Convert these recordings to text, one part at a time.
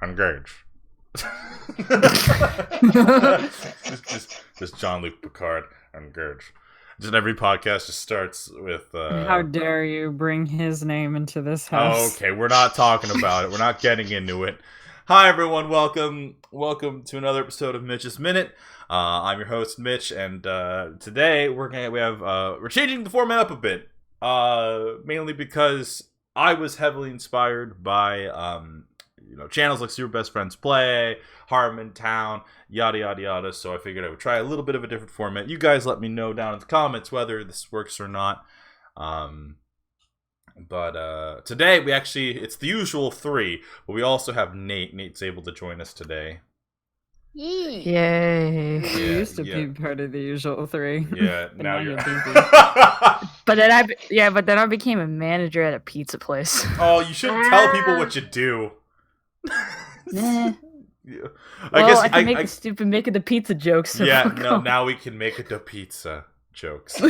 Engage. just Jean-Luc Picard. Engage. Just every podcast just starts with. How dare you bring his name into this house? Okay, we're not talking about it. We're not getting into it. Hi everyone, welcome to another episode of Mitch's Minute. I'm your host Mitch, and today we're changing the format up a bit, mainly because I was heavily inspired by channels like Super Best Friends Play, Harmontown, yada yada yada. So I figured I would try a little bit of a different format. You guys let me know down in the comments whether this works or not. But today it's the usual three, but we also have Nate. Nate's able to join us today. Yay! You used to be part of the usual three. Yeah, but now you're busy. But then I became a manager at a pizza place. Oh, you shouldn't tell people what you do. Nah. Yeah. I can make the stupid making the pizza jokes. So now we can make the pizza jokes. We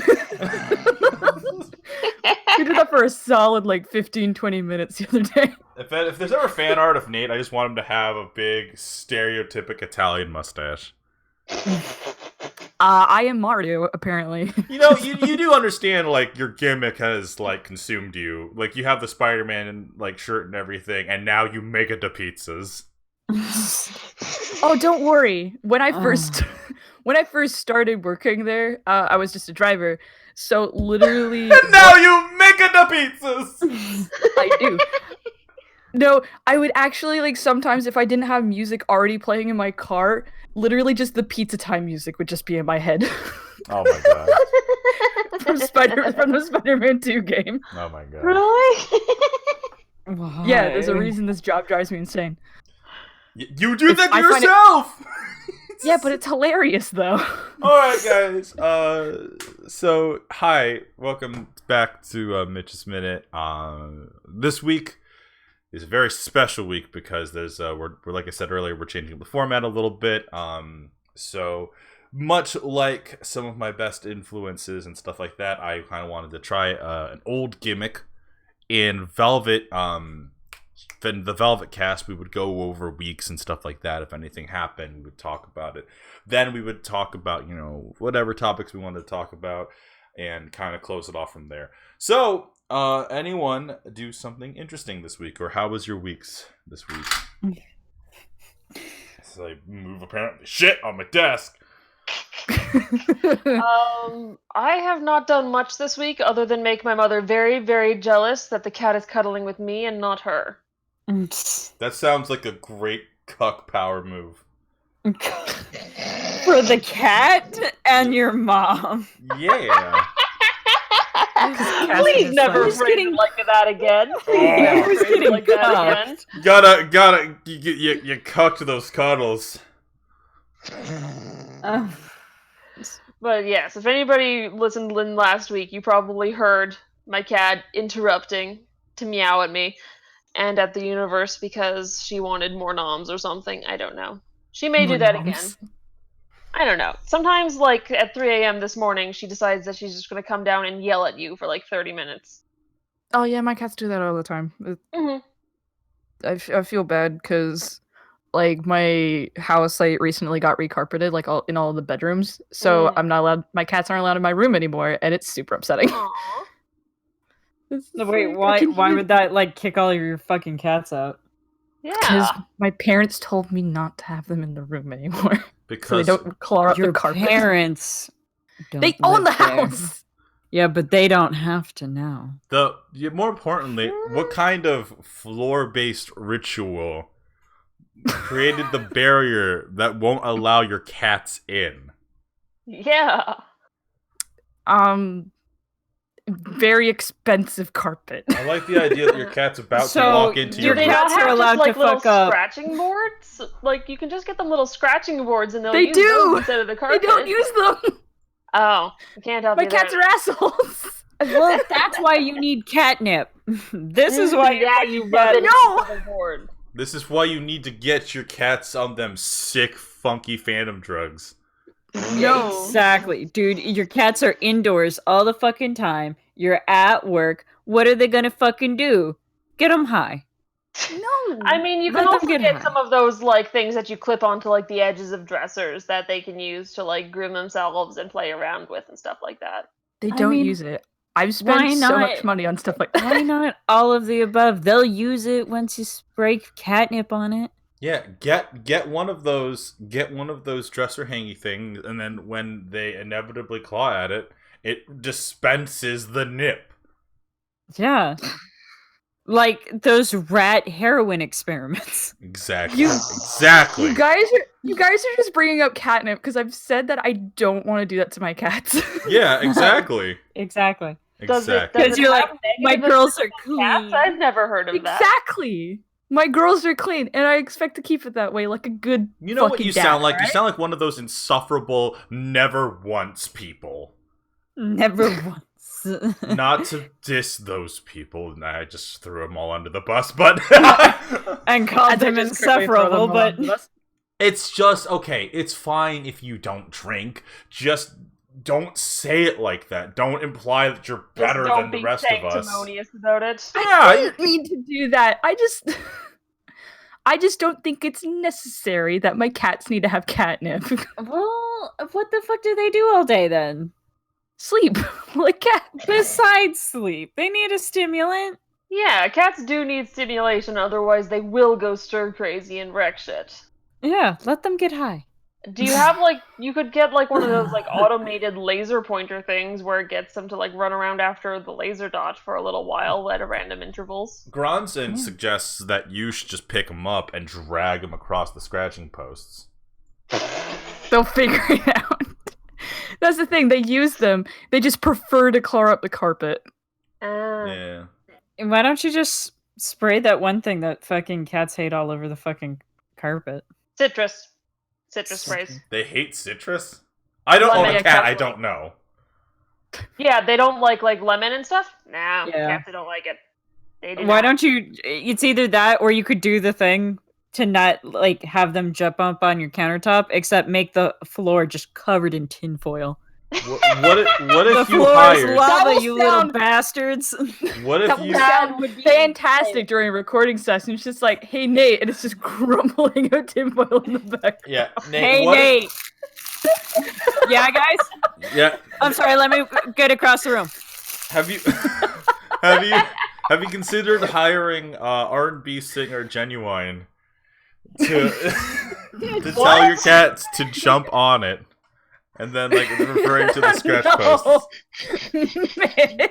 did that for a solid 15-20 minutes the other day. If there's ever fan art of Nate, I just want him to have a big stereotypic Italian mustache. I am Mario, apparently. You do understand, your gimmick has, consumed you. You have the Spider-Man, shirt and everything, and now you make it to pizzas. Oh, don't worry. When I first started working there, I was just a driver. So literally... And now you make it to pizzas! I do. No, I would actually, sometimes if I didn't have music already playing in my car, literally just the pizza time music would just be in my head. Oh my god. from the Spider-Man 2 game. Oh my god. Really? Yeah, there's a reason this job drives me insane. You do that yourself! Yeah, but it's hilarious, though. Alright, guys. So, hi. Welcome back to Mitch's Minute. This week is a very special week because there's we're like I said earlier, we're changing the format a little bit. So much like some of my best influences and stuff like that, I kind of wanted to try an old gimmick in Velvet. In the Velvet cast, we would go over weeks and stuff like that. If anything happened, we would talk about it. Then we would talk about whatever topics we wanted to talk about and kind of close it off from there. So, anyone do something interesting this week, or how was your weeks this week? So I move apparently shit on my desk. I have not done much this week other than make my mother very, very jealous that the cat is cuddling with me and not her. That sounds like a great cuck power move. For the cat and your mom. Yeah. Please never phrase it like that again. Never phrase it like that again. Gotta, you cucked those cuddles. But yes, if anybody listened in last week, you probably heard my cat interrupting to meow at me and at the universe because she wanted more noms or something. I don't know. She may do that again. I don't know. Sometimes, at 3 a.m. this morning, she decides that she's just going to come down and yell at you for 30 minutes. Oh yeah, my cats do that all the time. Mm-hmm. I feel bad because my house recently got recarpeted in all the bedrooms, so I'm not allowed. My cats aren't allowed in my room anymore, and it's super upsetting. No, wait, why would that kick all your fucking cats out? Yeah, because my parents told me not to have them in the room anymore. Because so they don't claw up your the carpet. Parents They own the house. Yeah, but they don't have to now. More importantly, what kind of floor-based ritual created the barrier that won't allow your cats in? Yeah. Very expensive carpet. I like the idea that your cat's about to walk into your room. cats are allowed to fuck up. Scratching boards? You can just get them little scratching boards and they'll use those instead of the carpet. They don't use them. Oh, you can't help My cats are assholes. Well, that's why you need catnip. This is why you got board. This is why you need to get your cats on them sick, funky phantom drugs. No. Exactly. Dude, your cats are indoors all the fucking time. You're at work. What are they gonna fucking do? Get them high. No. I mean, you can Let them also get get high. some of those like things that you clip onto like the edges of dressers that they can use to like groom themselves and play around with and stuff like that. They I don't mean, use it. I've why spent so not? much money on stuff like that. Why not all of the above? They'll use it once you spray catnip on it. Yeah, get one of those dresser hangy things, and then when they inevitably claw at it, it dispenses the nip. Yeah. Like those rat heroin experiments. Exactly. You- Exactly. You guys are just bringing up catnip because I've said that I don't want to do that to my cats. Yeah, exactly. Exactly. Exactly. Because you're like, my girls are clean. Cats? I've never heard of that. Exactly. My girls are clean, and I expect to keep it that way, like a good. You know what fucking you dad, sound like? right? You sound like one of those insufferable never once people. Never once. Not to diss those people, I just threw them all under the bus, but And called And I them just quickly throw them insufferable, all but under the bus. it's just okay. It's fine if you don't drink. Just don't say it like that. Don't imply that you're better Just than the rest don't of be us. sanctimonious about it. Yeah, I didn't mean to do that. I just don't think it's necessary that my cats need to have catnip. well, what the fuck do they do all day then? Sleep like cat. Besides sleep, they need a stimulant. Yeah, cats do need stimulation, otherwise they will go stir crazy and wreck shit. Yeah, let them get high. Do you have like you could get like one of those like automated laser pointer things where it gets them to like run around after the laser dot for a little while at random intervals? Gronson suggests that you should just pick them up and drag them across the scratching posts. They'll figure it out. That's the thing. They use them. They just prefer to claw up the carpet. Yeah. And why don't you just spray that one thing that fucking cats hate all over the fucking carpet? Citrus sprays. They hate citrus? I don't own Lemon a and cat, I cutlery. don't know. Yeah, they don't like lemon and stuff. Nah, Yeah. cats don't like it. They do Why not. don't you? It's either that or you could do the thing to not like have them jump up on your countertop, except make the floor just covered in tinfoil. What The if you floor is hired... That lava, will you little sound- bastards. What if That you... would sound fantastic during a recording session. It's just like, hey Nate, and it's just grumbling out tinfoil in the back. Yeah, Nate, Hey what Nate. Yeah, guys. Yeah, I'm sorry. Let me get across the room. have you... have you considered hiring R&B singer Genuine to to tell your cats to jump on it, and then like referring to the scratch posts? Man.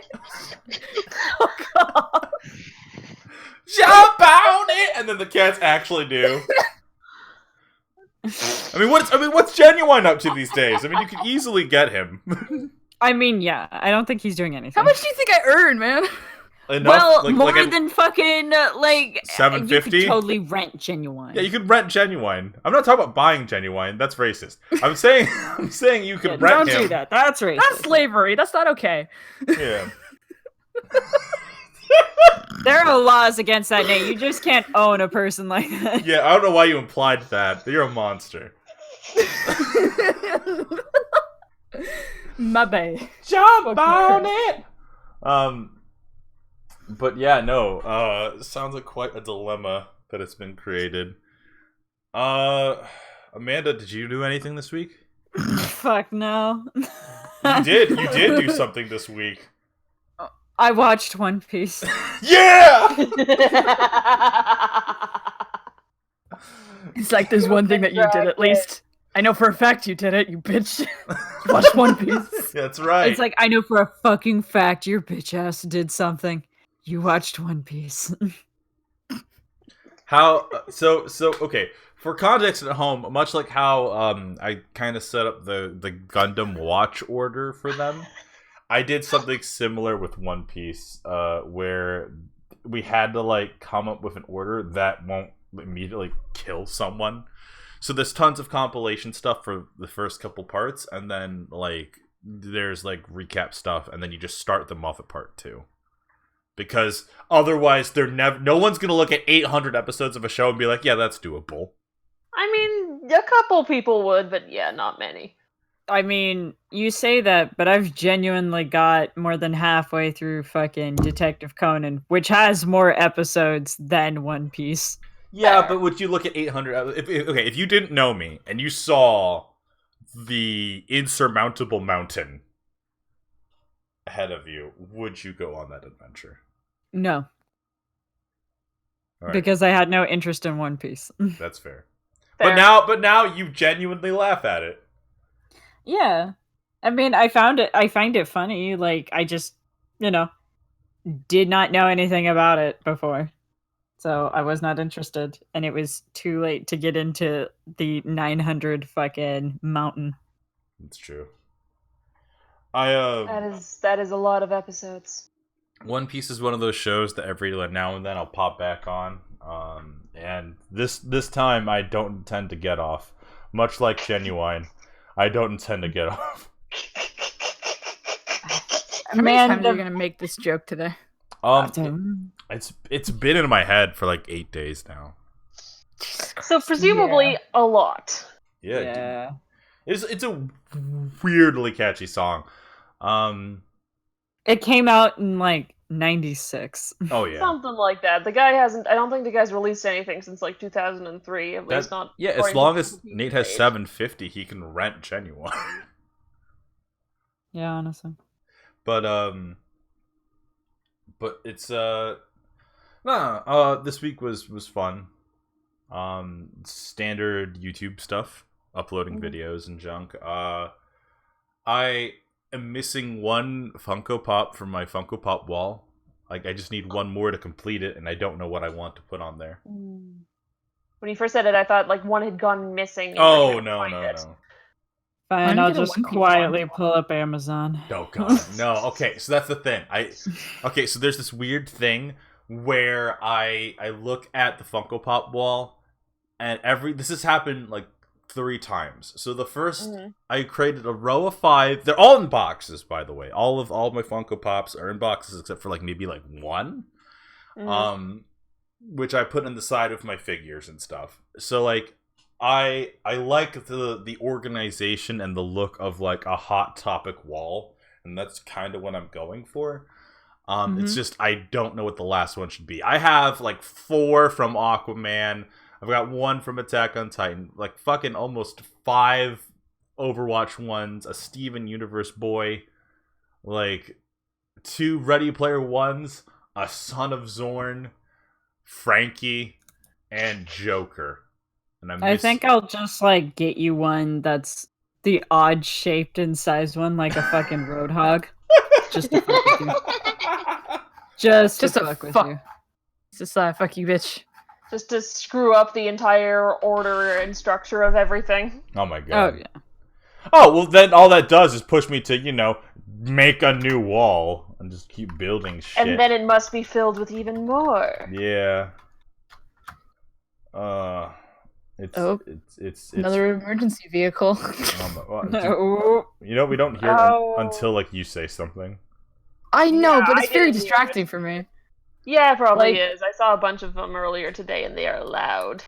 Oh god. Jump on it, and then the cats actually do. What's Genuine up to these days? I mean, you could easily get him. I mean, yeah. I don't think he's doing anything. How much do you think I earn, man? Enough, Well, more a- than fucking like $7.50? You could totally rent Genuine. Yeah, you could rent Genuine. I'm not talking about buying Genuine. That's racist. I'm saying you could Yeah, rent don't him. do that. That's racist. That's slavery. That's not okay. Yeah. There are laws against that, Nate. You just can't own a person like that. Yeah, I don't know why you implied that. You're a monster. My bad. Jump on it! But yeah, no. Sounds like quite a dilemma that has been created. Amanda, did you do anything this week? Fuck no. You did do something this week. I watched One Piece. Yeah! It's like there's one thing that you did at least. I know for a fact you did it, you bitch. You watched One Piece. That's right. It's like, I know for a fucking fact your bitch ass did something. You watched One Piece. How so okay, for context at home, much like how I kind of set up the Gundam watch order for them, I did something similar with One Piece, where we had to like come up with an order that won't immediately kill someone. So there's tons of compilation stuff for the first couple parts, and then like there's like recap stuff, and then you just start them off at part 2. Because otherwise, no one's gonna look at 800 episodes of a show and be like, "Yeah, that's doable." I mean, a couple people would, but yeah, not many. I mean, you say that, but I've genuinely got more than halfway through fucking Detective Conan, which has more episodes than One Piece. Yeah, but would you look at 800? If you didn't know me and you saw the insurmountable mountain ahead of you, would you go on that adventure? No. All right, Because I had no interest in One Piece. that's fair. Fair. But now you genuinely laugh at it. Yeah. I mean, I find it funny. Like, I just, did not know anything about it before. So I was not interested. And it was too late to get into the 900 fucking mountain. It's true. I That is a lot of episodes. One Piece is one of those shows that every now and then I'll pop back on. And this time I don't intend to get off. Much like Genuine, I don't intend to get off. How many times are you gonna make this joke today? It's been in my head for like 8 days now. So presumably a lot. Yeah. It's a weirdly catchy song. It came out in like 96. Oh yeah. Something like that. The guy hasn't. I don't think the guy's released anything since like 2003. At least not. Yeah, as according to long as Wikipedia Nate has page. 750, he can rent Genuine. Yeah, honestly. But it's this week was fun. Standard YouTube stuff, uploading videos and junk. I am missing one Funko Pop from my Funko Pop wall. Like, I just need one more to complete it, and I don't know what I want to put on there. When you first said it, I thought like one had gone missing. and Oh, you were no. trying to find it. Fine, Why I'll don't you get a just One Piece quietly one? pull up Amazon. Oh god, no. Okay, so that's the thing. So there's this weird thing where I look at the Funko Pop wall, and this has happened like 3 times. So the first, I created a row of 5. They're all in boxes, by the way. All my Funko Pops are in boxes except for like maybe like one, which I put in the side of my figures and stuff. So like, I like the organization and the look of like a Hot Topic wall, and that's kind of what I'm going for. It's just I don't know what the last one should be. I have like 4 from Aquaman. I've got 1 from Attack on Titan. Like fucking almost 5 Overwatch ones. A Steven Universe boy. Like 2 Ready Player Ones. A Son of Zorn. Frankie. And Joker. And I think I'll just like get you one that's the odd shaped and size one, like a fucking roadhog. Just to fuck with you. Just to fuck with you. Just fuck you, bitch. Just to screw up the entire order and structure of everything. Oh my god. Oh yeah. Oh, well then all that does is push me to, make a new wall and just keep building shit. And then it must be filled with even more. Yeah. It's Another emergency vehicle. No. We don't hear it until like you say something. I know, Yeah, but it's I very didn't hear distracting for me. Yeah, it probably Like- is. I saw a bunch of them earlier today, and they are loud.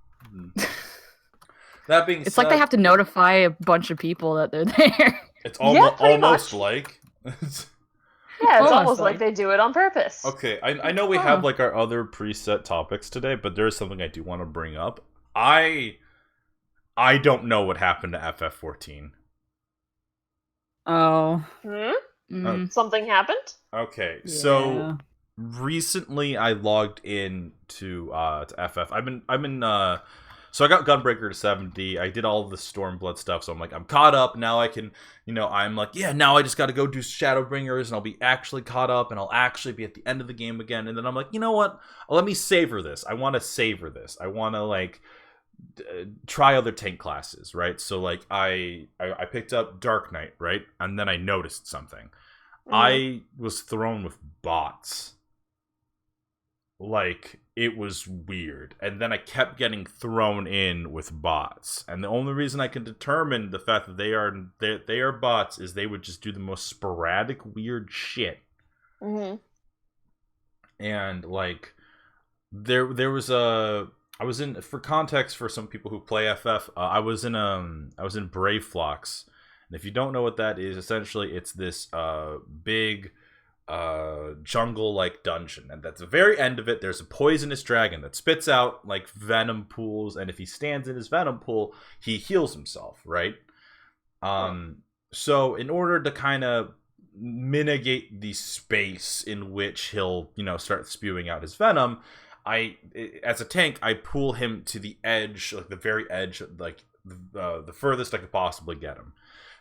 That being It's said, like they have to notify a bunch of people that they're there. It's Yeah, pretty almost much. like. Yeah, it's Almost almost like like- they do it on purpose. Okay, I know we have like our other preset topics today, but there is something I do want to bring up. I don't know what happened to FF14. Oh. Something happened? Okay, Yeah. so recently I logged in to FF. So I got Gunbreaker to 70. I did all of the Stormblood stuff, so I'm caught up. Now I can, I'm like, yeah, now I just got to go do Shadowbringers, and I'll be actually caught up, and I'll actually be at the end of the game again. And then I'm like, you know what? Let me savor this. I want to savor this. I want to, like, try other tank classes, right? So, like, I picked up Dark Knight, right? And then I noticed something. I was thrown with bots. Like, it was weird. And then I kept getting thrown in with bots. And the only reason I can determine the fact that they are bots is they would just do the most sporadic weird shit. And like there was for context for some people who play FF, I was in Brave Flocks, And if you don't know what that is, essentially it's this big jungle-like dungeon, and at the very end of it, there's a poisonous dragon that spits out like venom pools, and if he stands in his venom pool, he heals himself, right? So in order to kind of mitigate the space in which he'll, start spewing out his venom, as a tank, I pull him to the edge, like the very edge, like the furthest I could possibly get him.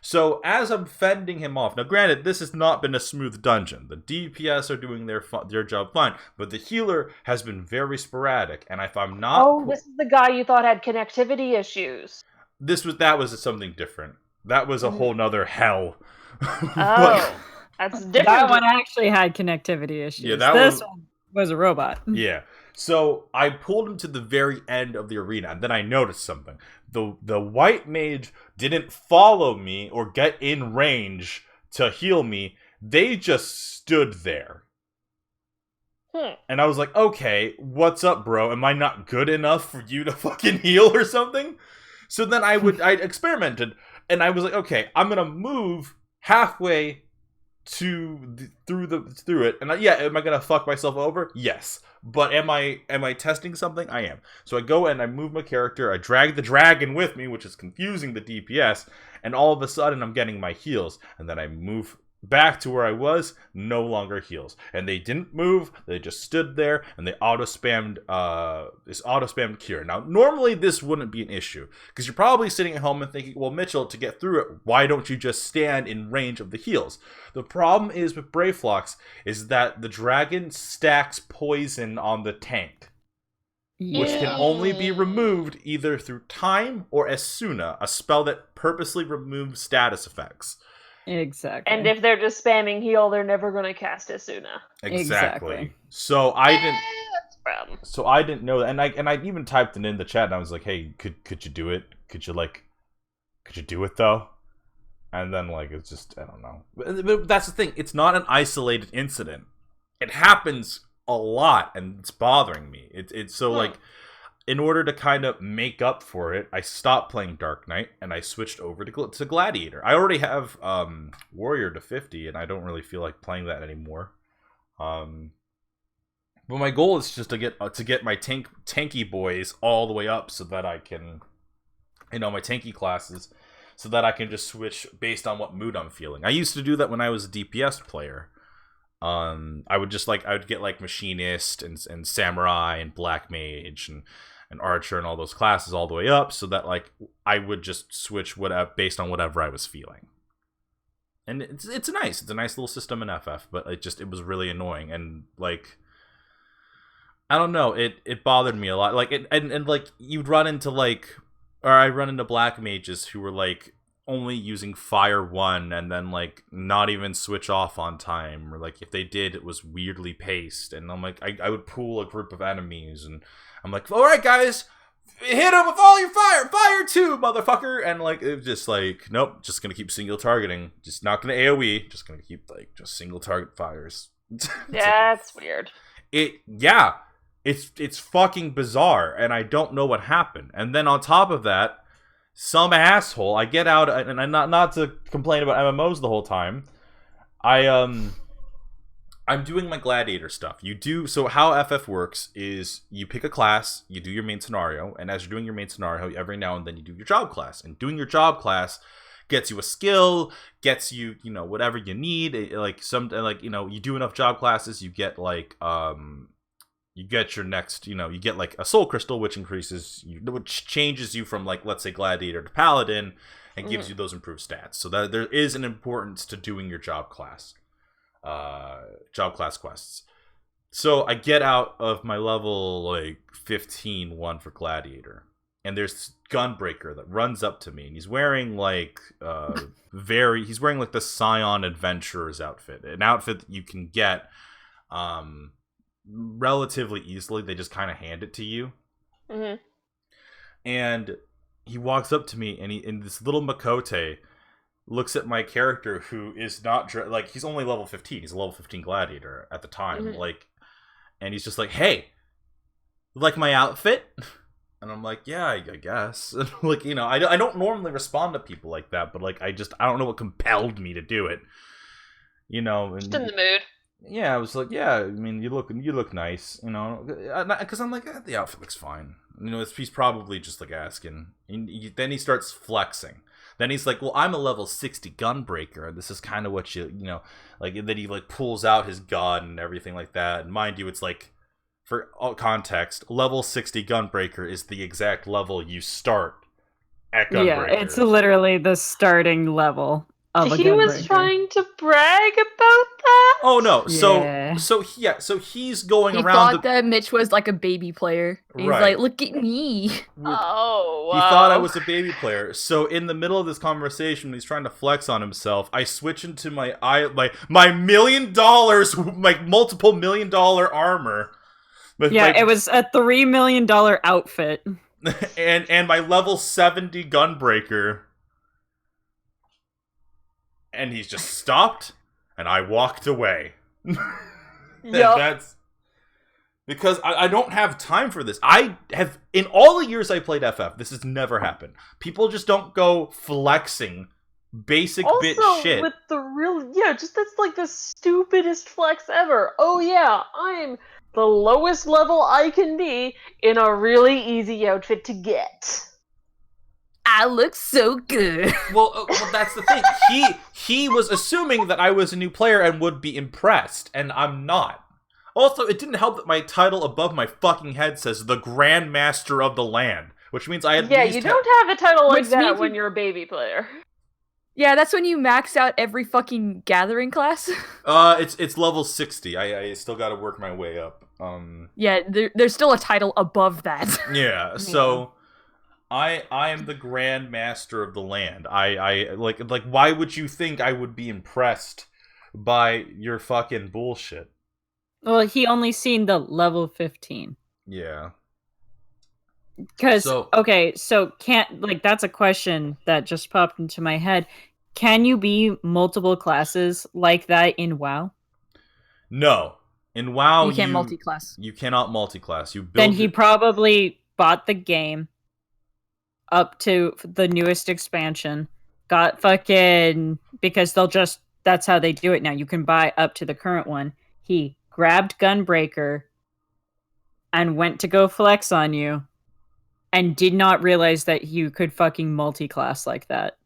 So as I'm fending him off, now granted, this has not been a smooth dungeon. The DPS are doing their job fine, but the healer has been very sporadic. And if I'm not, this is the guy you thought had connectivity issues. That was something different. That was a whole nother hell. That's different. That one actually had connectivity issues. Yeah, this one was a robot. Yeah. So I pulled him to the very end of the arena, and then I noticed something. The white mage didn't follow me or get in range to heal me. They just stood there. And I was like, okay, what's up, bro? Am I not good enough for you to fucking heal or something? So then I experimented, and I was like, okay, I'm gonna move halfway through it, and am I gonna fuck myself over? Yes. But am I testing something? I am. So I go and I move my character, I drag the dragon with me, which is confusing the DPS, and all of a sudden I'm getting my heals, and then I move back to where I was, no longer heals. And they didn't move, they just stood there, and they auto-spammed cure. Now, normally this wouldn't be an issue, because you're probably sitting at home and thinking, well, Mitchell, to get through it, why don't you just stand in range of the heals? The problem is with Brayflox is that the dragon stacks poison on the tank, which can only be removed either through time or Asuna, a spell that purposely removes status effects. Exactly. And if they're just spamming heal, they're never going to cast Asuna. Exactly. So I didn't. That's a problem. So I didn't know that, and I even typed it in the chat, and I was like, "Hey, could you do it? Could you do it though?" And then it's just, I don't know. But that's the thing. It's not an isolated incident. It happens a lot, and it's bothering me. It's so in order to kind of make up for it, I stopped playing Dark Knight, and I switched over to Gladiator. I already have Warrior to 50, and I don't really feel like playing that anymore. But my goal is just to get my tanky boys all the way up, so that I can, my tanky classes, so that I can just switch based on what mood I'm feeling. I used to do that when I was a DPS player. I would get Machinist and Samurai and Black Mage and Archer and all those classes all the way up, so that I would just switch based on whatever I was feeling. And it's a nice little system in FF, but it was really annoying, and I don't know, it bothered me a lot. You'd run into I run into Black Mages who were only using Fire 1 and then not even switch off on time, or if they did, it was weirdly paced, and I'm I would pool a group of enemies, and I'm all right, guys, hit him with all your fire 2, motherfucker, and it was just nope, just gonna keep single targeting, just not gonna AoE, just gonna keep just single target fires. That's weird. It's fucking bizarre, and I don't know what happened. And then on top of that, some asshole, I get out, and I'm not to complain about MMOs the whole time, I'm doing my Gladiator stuff. So how FF works is you pick a class, you do your main scenario, and as you're doing your main scenario, every now and then you do your job class. And doing your job class gets you a skill, gets you, whatever you need. You do enough job classes, you get you get your next, you get a soul crystal, which which changes you from let's say Gladiator to Paladin, and gives you those improved stats. So that there is an importance to doing your job class quests. So I get out of my level 15 one for Gladiator, and there's this Gunbreaker that runs up to me, and he's wearing he's wearing the Scion Adventurer's outfit, an outfit that you can get relatively easily. They just kind of hand it to you. And he walks up to me, and in this little Makote looks at my character, who is not he's only level 15. He's a level 15 Gladiator at the time. And he's just hey, like my outfit? And I'm like, yeah, I guess. Like, you know, I don't normally respond to people like that, but like, I don't know what compelled me to do it. You know, and Just in the mood. yeah, I was like, yeah, I mean, you look nice, you know, because I'm like, the outfit looks fine. You know, he's probably just like asking. Then he starts flexing. Then he's like, well, I'm a level 60 gunbreaker, and this is kind of what you know, like, and then he like pulls out his gun and everything like that. And mind you, it's like, for all context, level 60 gunbreaker is the exact level you start at gunbreaker. Yeah, it's literally the starting level of a He was gunbreaker. trying to brag about that? Oh no! Yeah. So he's going He around. thought that Mitch was like a baby player. He's Right. like, look at me. Oh, wow. He thought I was a baby player. So in the middle of this conversation, when he's trying to flex on himself, I switch into my $1 million, like multiple $1 million armor. Yeah, it was a $3 million outfit. and my level 70 gunbreaker. And he's just stopped, and I walked away. Yup. That's because I don't have time for this. I have, in all the years I played FF, this has never happened. People just don't go flexing basic bit Also, shit. with the real, just that's like the stupidest flex ever. Oh yeah, I'm the lowest level I can be in a really easy outfit to get. I look so good. Well, that's the thing. He was assuming that I was a new player and would be impressed, and I'm not. Also, it didn't help that my title above my fucking head says the Grand Master of the Land, which means I at least You don't have a title like Which that means when you- you're a baby player. Yeah, that's when you max out every fucking gathering class. It's level 60. I still got to work my way up. Yeah, there's still a title above that. Yeah. So I am the Grand Master of the Land. I like why would you think I would be impressed by your fucking bullshit? Well, he only seen the level 15. Yeah. Because, So- okay, so can't, like, that's a question that just popped into my head. Can you be multiple classes like that in WoW? No. In WoW, You can't multi-class. You cannot multi-class. You build. Then he probably bought the game up to the newest expansion, got fucking, because that's how they do it now. You can buy up to the current one. He grabbed Gunbreaker and went to go flex on you and did not realize that you could fucking multi-class like that.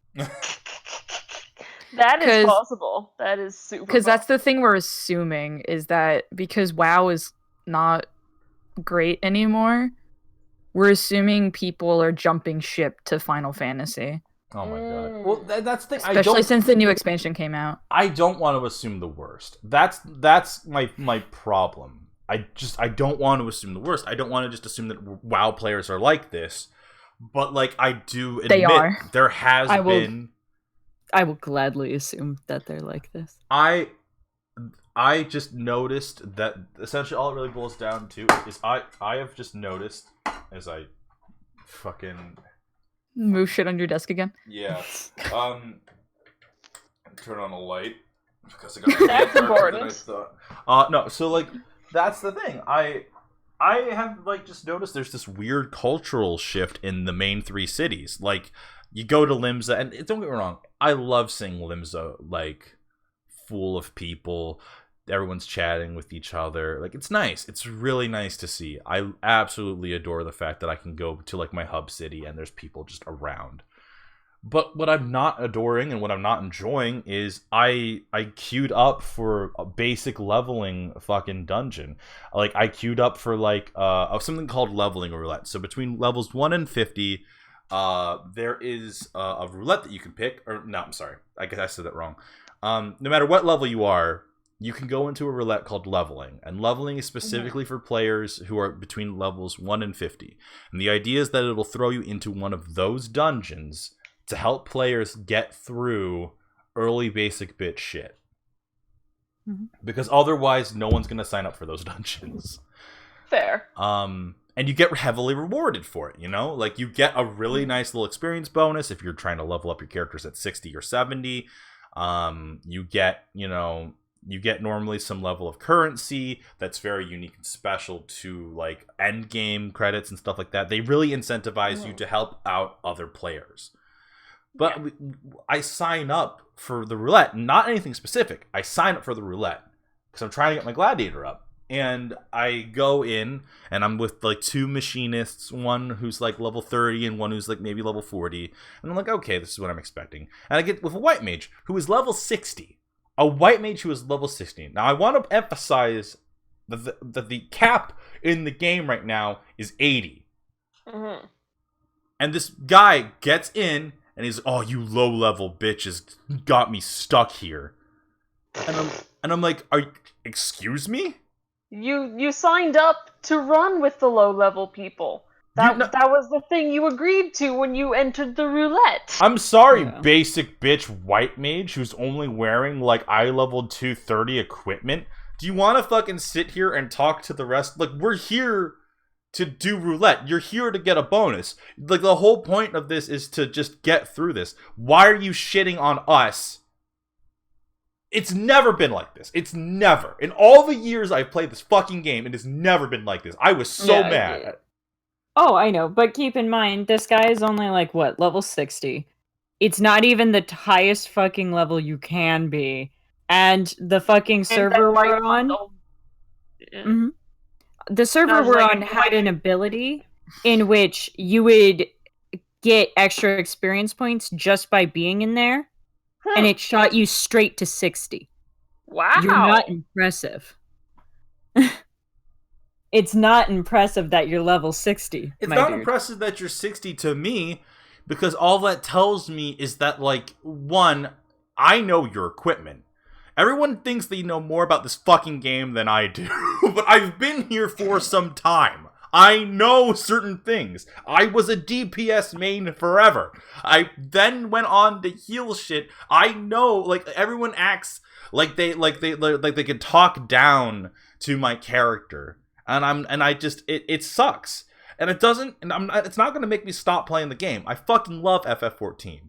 That is 'Cause- possible. That is super. Because that's the thing we're assuming, is that because WoW is not great anymore, we're assuming people are jumping ship to Final Fantasy. Oh my god. Well, that's the thing. Especially since the new expansion came out. I don't want to assume the worst. That's my problem. I don't want to assume the worst. I don't want to just assume that WoW players are like this. But like I do admit They are. there has been. I will gladly assume that they're like this. I just noticed that essentially all it really boils down to is I have just noticed as I fucking Move shit on your desk again. yeah turn on a light because I got That's important. no, so like that's the thing. I have like just noticed there's this weird cultural shift in the main three cities. Like you go to Limsa, and don't get me wrong, I love seeing Limsa like full of people. Everyone's chatting with each other. Like it's nice. It's really nice to see. I absolutely adore the fact that I can go to like my hub city and there's people just around. But what I'm not adoring and what I'm not enjoying is I queued up for a basic leveling fucking dungeon. Like I queued up for like something called leveling roulette. So between levels 1 and 50, there is a roulette that you can pick. Or no, I'm sorry. I guess I said that wrong. No matter what level you are, you can go into a roulette called leveling. And leveling is specifically for players who are between levels 1 and 50. And the idea is that it'll throw you into one of those dungeons to help players get through early basic bit shit. Mhm. Because otherwise, no one's going to sign up for those dungeons. fair. And you get heavily rewarded for it, you know? Like, you get a really nice little experience bonus if you're trying to level up your characters at 60 or 70. You get, you know, You get normally some level of currency that's very unique and special to like end game credits and stuff like that. They really incentivize you to help out other players. But I sign up for the roulette, not anything specific. I sign up for the roulette because I'm trying to get my gladiator up. And I go in and I'm with like 2 machinists, one who's like level 30 and one who's like maybe level 40. And I'm like, okay, this is what I'm expecting. And I get with a white mage who is level 60. A white mage who is level 60. Now, I want to emphasize that the cap in the game right now is 80. Mm-hmm. And this guy gets in and he's, oh, you low-level bitches got me stuck here. And I'm like, excuse me? You signed up to run with the low-level people. That was the thing you agreed to when you entered the roulette. I'm sorry, basic bitch white mage who's only wearing like eye level 230 equipment. Do you want to fucking sit here and talk to the rest? Like, we're here to do roulette. You're here to get a bonus. Like, the whole point of this is to just get through this. Why are you shitting on us? It's never been like this. It's never. In all the years I've played this fucking game, it has never been like this. I was so mad. Yeah. Oh, I know, but keep in mind, this guy is only like, what, level 60. It's not even the highest fucking level you can be. And the fucking server we're on... Mm-hmm. The server we're on had an ability in which you would get extra experience points just by being in there, and it shot you straight to 60. Wow. You're not impressive. It's not impressive that you're level 60. It's not impressive that you're 60 to me, because all that tells me is that, like, one, I know your equipment. Everyone thinks they know more about this fucking game than I do, but I've been here for some time. I know certain things. I was a DPS main forever. I then went on to heal shit. I know, like, everyone acts like they can talk down to my character. It sucks. And it doesn't, it's not going to make me stop playing the game. I fucking love FF14.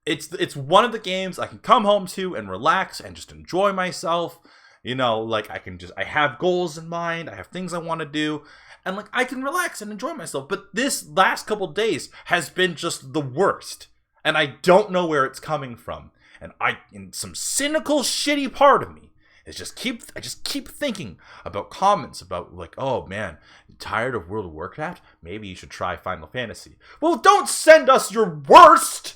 It's one of the games I can come home to and relax and just enjoy myself. You know, like, I have goals in mind. I have things I want to do. And, like, I can relax and enjoy myself. But this last couple days has been just the worst. And I don't know where it's coming from. And in some cynical, shitty part of me, I just keep thinking about comments about, like, oh man, tired of World of Warcraft? Maybe you should try Final Fantasy. Well, don't send us your worst!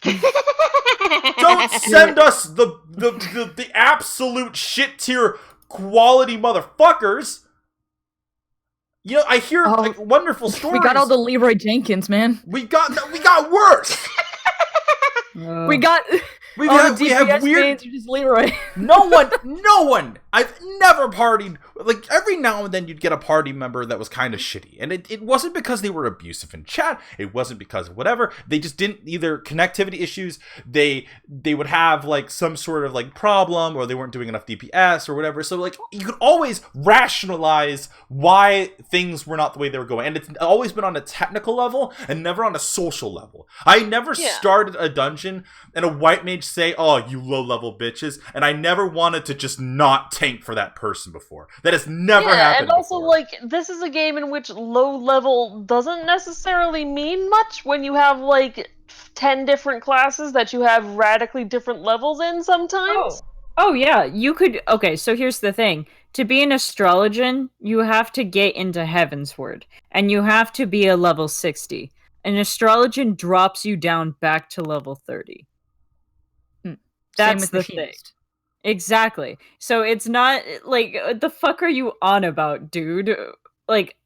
Don't send us the absolute shit tier quality motherfuckers! You know, I hear like wonderful stories. We got all the Leroy Jenkins, man. We got worse! We have weird. Just Leroy. No one. I've never partied. Like, every now and then you'd get a party member that was kind of shitty, and it wasn't because they were abusive in chat. It wasn't because of whatever. They just didn't, either connectivity issues. They would have like some sort of like problem, or they weren't doing enough DPS or whatever. So like, you could always rationalize why things were not the way they were going, and it's always been on a technical level and never on a social level. I never started a dungeon and a white mage say, oh, you low-level bitches, and I never wanted to just not tank for that person before. That has never happened and also, before. like, this is a game in which low-level doesn't necessarily mean much when you have, like, 10 different classes that you have radically different levels in sometimes. Oh yeah, you could... Okay, so here's the thing. To be an astrologian, you have to get into Heavensward, and you have to be a level 60. An astrologian drops you down back to level 30. That's the thing. Exactly. So it's not like, the fuck are you on about, dude? Like,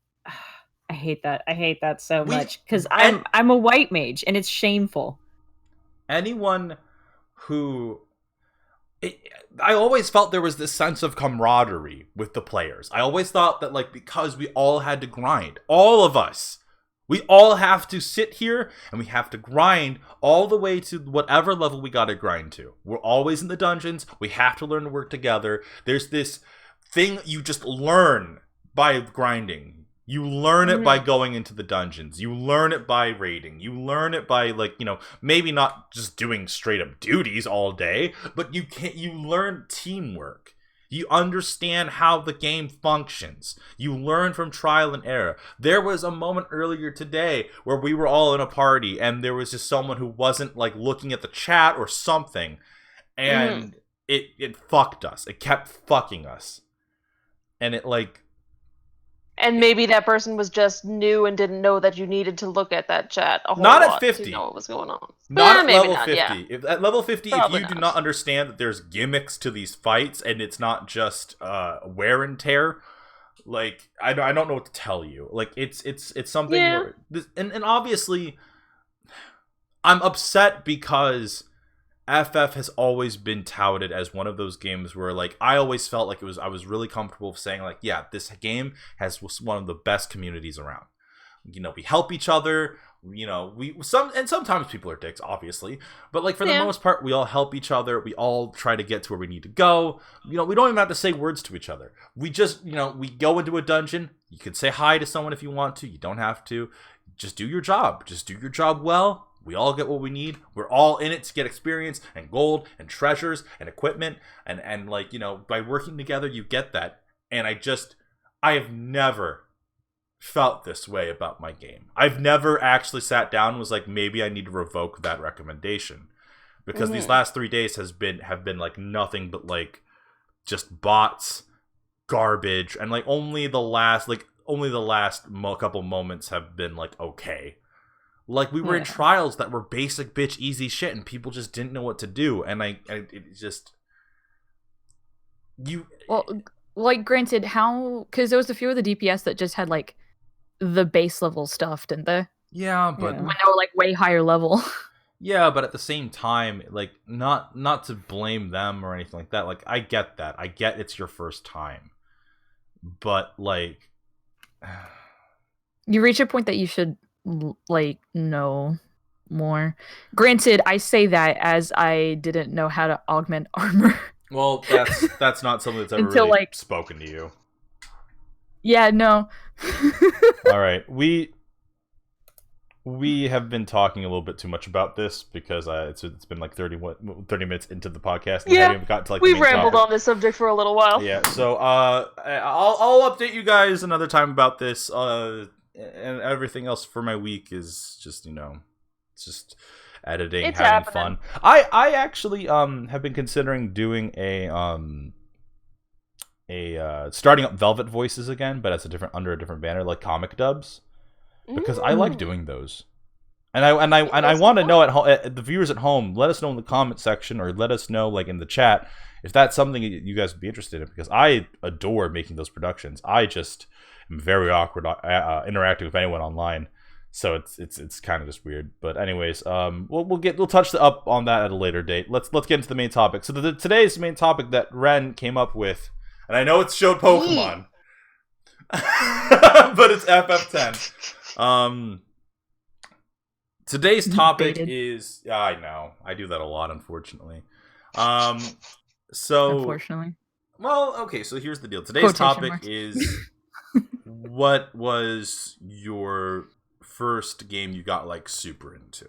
I hate that. I hate that so much, because I'm a white mage, and it's shameful. Anyone who... I always felt there was this sense of camaraderie with the players. I always thought that, like, because we all had to grind, all of us, we all have to sit here and we have to grind all the way to whatever level we gotta grind to. We're always in the dungeons. We have to learn to work together. There's this thing you just learn by grinding. You learn it by going into the dungeons. You learn it by raiding. You learn it by, like, you know, maybe not just doing straight up duties all day, but you learn teamwork. You understand how the game functions. You learn from trial and error. There was a moment earlier today where we were all in a party and there was just someone who wasn't, like, looking at the chat or something, and it fucked us. It kept fucking us. And it, like... And maybe that person was just new and didn't know that you needed to look at that chat a whole Not lot at 50. to know what was going on. Not at maybe level not, 50. yeah. At level 50, Probably if you do not. not understand that there's gimmicks to these fights and it's not just wear and tear, like, I don't know what to tell you. Like, it's something where... And obviously, I'm upset because FF has always been touted as one of those games where, like, I always felt like I was really comfortable saying, like, yeah, this game has one of the best communities around. You know, we help each other. You know, sometimes people are dicks, obviously, but, like, for the most part, we all help each other. We all try to get to where we need to go. You know, we don't even have to say words to each other. We just, you know, we go into a dungeon. You could say hi to someone if you want to. You don't have to. Just do your job. Just do your job well. We all get what we need. We're all in it to get experience and gold and treasures and equipment. And like, you know, by working together, you get that. And I have never felt this way about my game. I've never actually sat down and was like, maybe I need to revoke that recommendation. Because these last 3 days have been like nothing but, like, just bots, garbage, and, like, only the last couple moments have been, like, okay. Like, we were in trials that were basic bitch easy shit, and people just didn't know what to do, and it just... Well, like, granted, because there was a few of the DPS that just had, like, the base level stuff, didn't they? Yeah, but... When they were, like, way higher level. Yeah, but at the same time, like, not to blame them or anything like that. Like, I get that. I get it's your first time. But, like... You reach a point that you should... like, know more. Granted, I say that as I didn't know how to augment armor. Well, that's not something that's ever Until, really like... spoken to you. Yeah, no. All right, we have been talking a little bit too much about this because it's been like 30 minutes into the podcast. And we haven't got to, like, we've rambled on this subject for a little while. Yeah, so I'll update you guys another time about this. And everything else for my week is just, you know, it's just editing, It's having happening. fun. I actually have been considering doing a starting up Velvet Voices again, but under a different banner, like comic dubs, because I like doing those. And I want to know the viewers at home, let us know in the comment section, or let us know, like, in the chat, if that's something you guys would be interested in, because I adore making those productions. I just am very awkward interacting with anyone online, so it's kind of just weird. But anyways, we'll touch up on that at a later date. Let's get into the main topic. So today's main topic that Ren came up with, and I know it's showed Pokemon, but it's FF10. Today's topic is... I know. I do that a lot, unfortunately. Unfortunately. Well, okay, so here's the deal. Today's topic is... what was your first game you got, like, super into?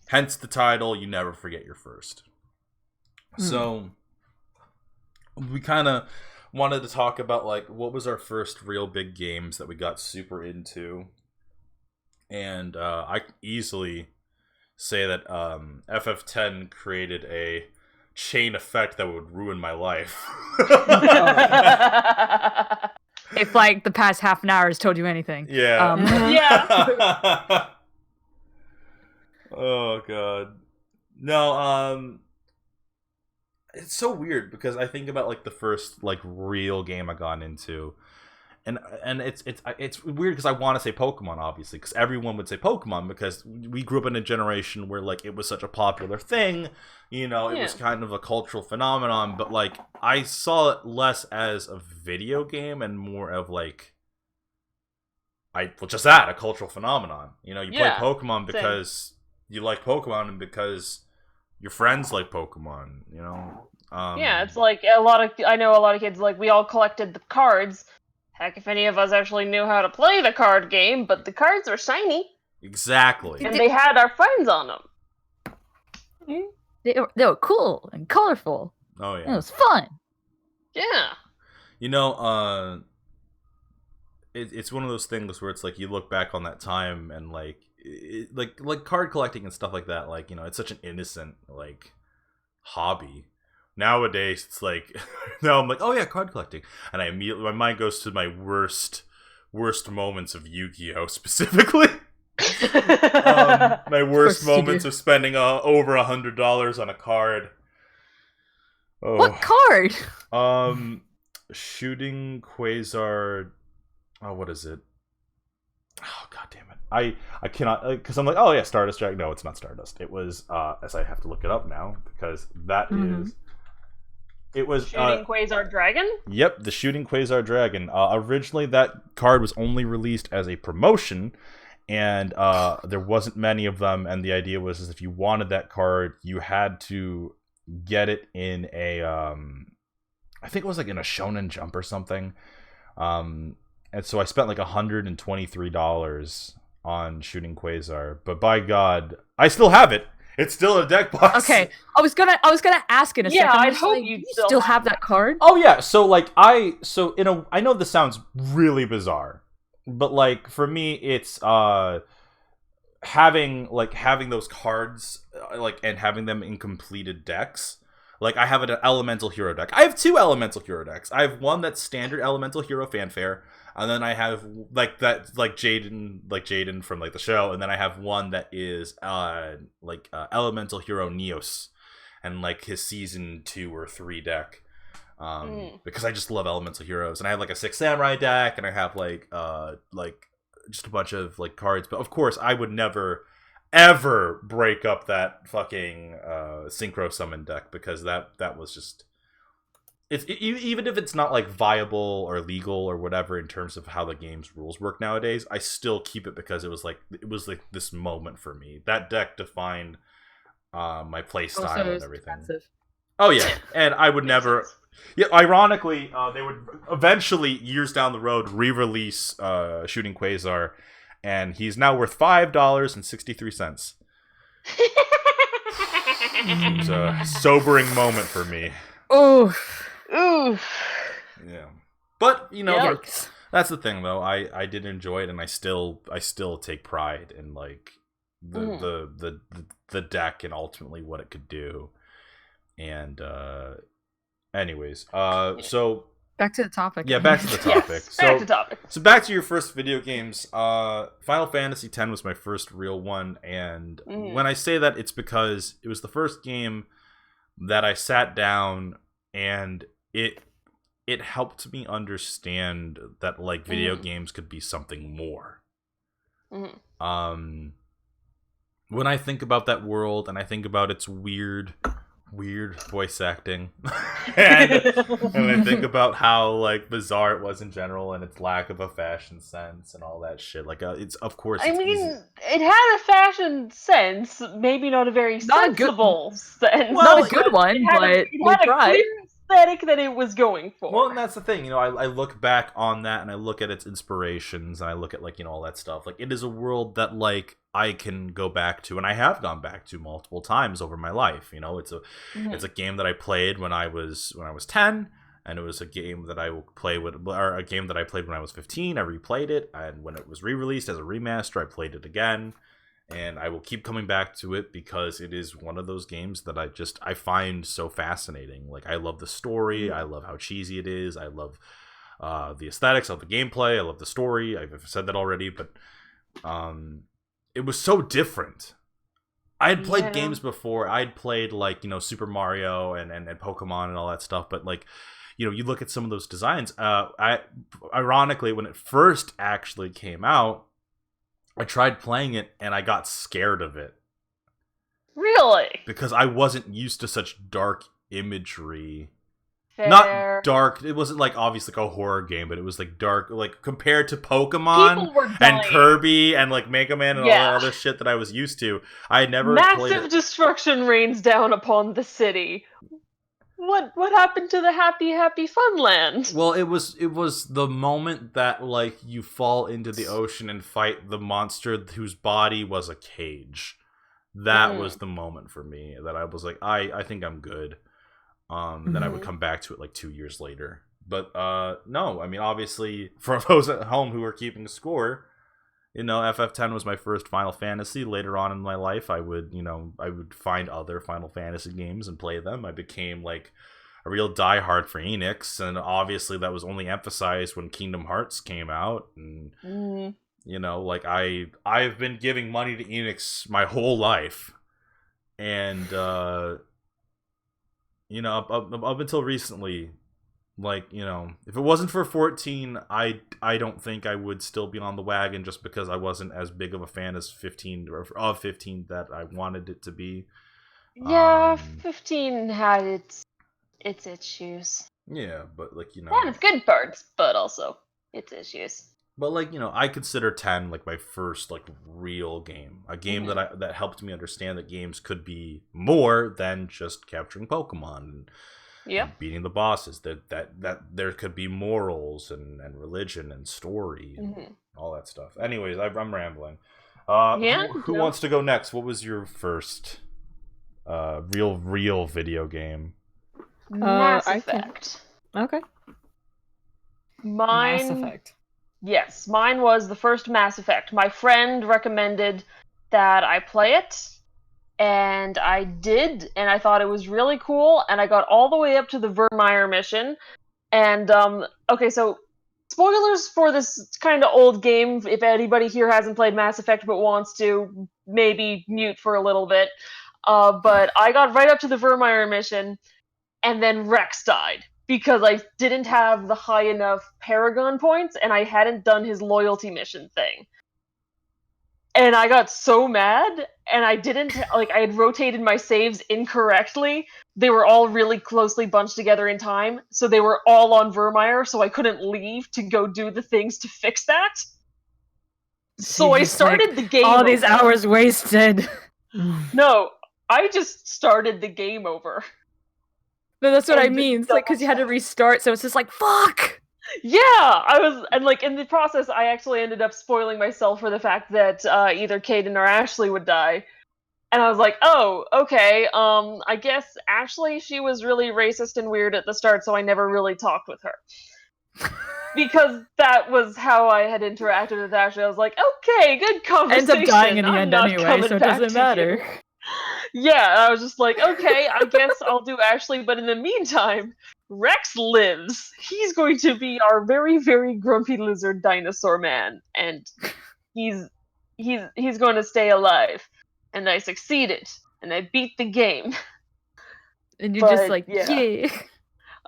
Hence the title, You Never Forget Your First. So, we kind of wanted to talk about, like, what was our first real big games that we got super into. And I can easily say that FF10 created a chain effect that would ruin my life. If, like, the past half an hour has told you anything. Yeah. Yeah. Oh, God. No, it's so weird because I think about, like, the first, like, real game I got into. And it's weird because I want to say Pokemon, obviously, because everyone would say Pokemon because we grew up in a generation where, like, it was such a popular thing, you know, it was kind of a cultural phenomenon, but, like, I saw it less as a video game and more of, like, a cultural phenomenon. You know, you play Pokemon because you like Pokemon and because your friends like Pokemon, you know? It's like I know a lot of kids, like, we all collected the cards. Heck, if any of us actually knew how to play the card game, but the cards were shiny. Exactly. And they had our friends on them. They were cool and colorful. Oh It yeah. was fun. Yeah. You know, it's one of those things where it's like you look back on that time and like like card collecting and stuff like that. Like, you know, it's such an innocent like hobby. Nowadays, it's like now I'm like, oh yeah, card collecting, and I immediately my mind goes to my worst moments of Yu-Gi-Oh specifically. My worst moments of spending over $100 on a card. Oh. What card? Shooting Quasar. Oh, what is it? Oh, god damn it! I cannot, because I'm like, oh yeah, Stardust Dragon. No, it's not Stardust. It was as I have to look it up now because that is. It was Shooting Quasar Dragon? Yep, the Shooting Quasar Dragon. Originally, that card was only released as a promotion, and there wasn't many of them. And the idea was, is if you wanted that card, you had to get it in a, I think it was like in a Shonen Jump or something. And so I spent like $123 on Shooting Quasar. But by God, I still have it. It's still in a deck box. Okay, I was gonna ask in a second. I just hope like, you do you still have that card. Oh yeah, so like I know this sounds really bizarre, but like for me it's having those cards like and having them in completed decks. Like I have an elemental hero deck. I have 2 elemental hero decks. I have one that's standard elemental hero fanfare, and then I have like that like Jaden from like the show, and then I have one that is elemental hero Neos, and like his season 2 or 3 deck. Because I just love elemental heroes, and I have like a 6 samurai deck, and I have like just a bunch of like cards. But of course, I would never ever break up that fucking synchro summon deck, because that was just even if it's not like viable or legal or whatever in terms of how the game's rules work nowadays, I still keep it because it was like this moment for me. That deck defined my play style and everything. Expensive. Oh yeah, and I would never. Yeah, ironically, they would eventually, years down the road, re-release Shooting Quasar, and he's now worth $5.63. It was a sobering moment for me. Oh, Yeah, but you know, yikes. that's the thing though. I did enjoy it, and I still take pride in like the deck and ultimately what it could do. And anyways, so Back to the topic. yeah, back to the topic. Yes, back to topic. So back to your first video games. Final Fantasy X was my first real one, and when I say that, it's because it was the first game that I sat down and it helped me understand that like video games could be something more. When I think about that world and I think about its weird voice acting and I think about how like bizarre it was in general and its lack of a fashion sense and all that shit, like it's of course I it's mean, easy. it had a fashion sense, maybe not a very sensible sense. Well, Not a good one, but we it had a tried. clear aesthetic that it was going for. Well, and that's the thing, you know, I look back on that and I look at its inspirations and I look at like, you know, all that stuff. Like it is a world that like I can go back to, and I have gone back to multiple times over my life. You know, it's a game that I played when I was 10, and it was a game that I will play with, or a game that I played when I was 15. I replayed it, and when it was re-released as a remaster, I played it again, and I will keep coming back to it because it is one of those games that I find so fascinating. Like I love the story, I love how cheesy it is, I love the aesthetics of the gameplay, I love the story. I've said that already, but it was so different. I had played games before. I'd played like, you know, Super Mario and Pokemon and all that stuff, but like, you know, you look at some of those designs. Ironically, when it first actually came out, I tried playing it and I got scared of it. Really? Because I wasn't used to such dark imagery. Fair. Not dark. It wasn't like obviously like a horror game, but it was like dark, like compared to Pokemon and Kirby and like Mega Man and all that other shit that I was used to. I had never played Massive it. destruction rains down upon the city. what happened to the happy fun land? Well, it was the moment that like you fall into the ocean and fight the monster whose body was a cage. That was the moment for me that I was like, I think I'm good. Then I would come back to it like 2 years later. But no, I mean, obviously, for those at home who are keeping score, you know, FF10 was my first Final Fantasy. Later on in my life, I would find other Final Fantasy games and play them. I became like a real diehard for Enix, and obviously that was only emphasized when Kingdom Hearts came out. And you know, like I've been giving money to Enix my whole life, and you know, up until recently, like, you know, if it wasn't for 14, I don't think I would still be on the wagon, just because I wasn't as big of a fan as 15 or of 15 that I wanted it to be. Yeah, 15 had its issues. Yeah, but like, you know, And its good parts, but also its issues. but like, you know, I consider 10 like my first like real game, a game that helped me understand that games could be more than just capturing Pokemon and beating the bosses. That there could be morals and religion and story and all that stuff. Anyways, I'm rambling. Who wants to go next? What was your first real video game? Mass Effect. Okay. Mass Effect. Yes, mine was the first Mass Effect. My friend recommended that I play it, and I did, and I thought it was really cool, and I got all the way up to the Vermeer mission. And, okay, so spoilers for this kind of old game. If anybody here hasn't played Mass Effect but wants to, maybe mute for a little bit. But I got right up to the Vermeer mission, and then Rex died because I didn't have the high enough Paragon points, and I hadn't done his loyalty mission thing. And I got so mad, and I didn't, like, I had rotated my saves incorrectly. They were all really closely bunched together in time, so they were all on Vermeer, so I couldn't leave to go do the things to fix that. So I started the game all these hours wasted. No, I just started the game over. No, that's what I mean. It's like, because you had to restart, so it's just like, fuck! Yeah, I was, and like, in the process, I actually ended up spoiling myself for the fact that either Caden or Ashley would die. And I was like, oh, okay, I guess Ashley, she was really racist and weird at the start, so I never really talked with her. Because that was how I had interacted with Ashley. I was like, okay, good conversation. Ends up dying in the end anyway, so it doesn't matter. Yeah, I was just like, okay, I guess I'll do Ashley, but in the meantime, Rex lives. He's going to be our very, very grumpy lizard dinosaur man, and he's going to stay alive. And I succeeded, and I beat the game. And you're just like, yeah.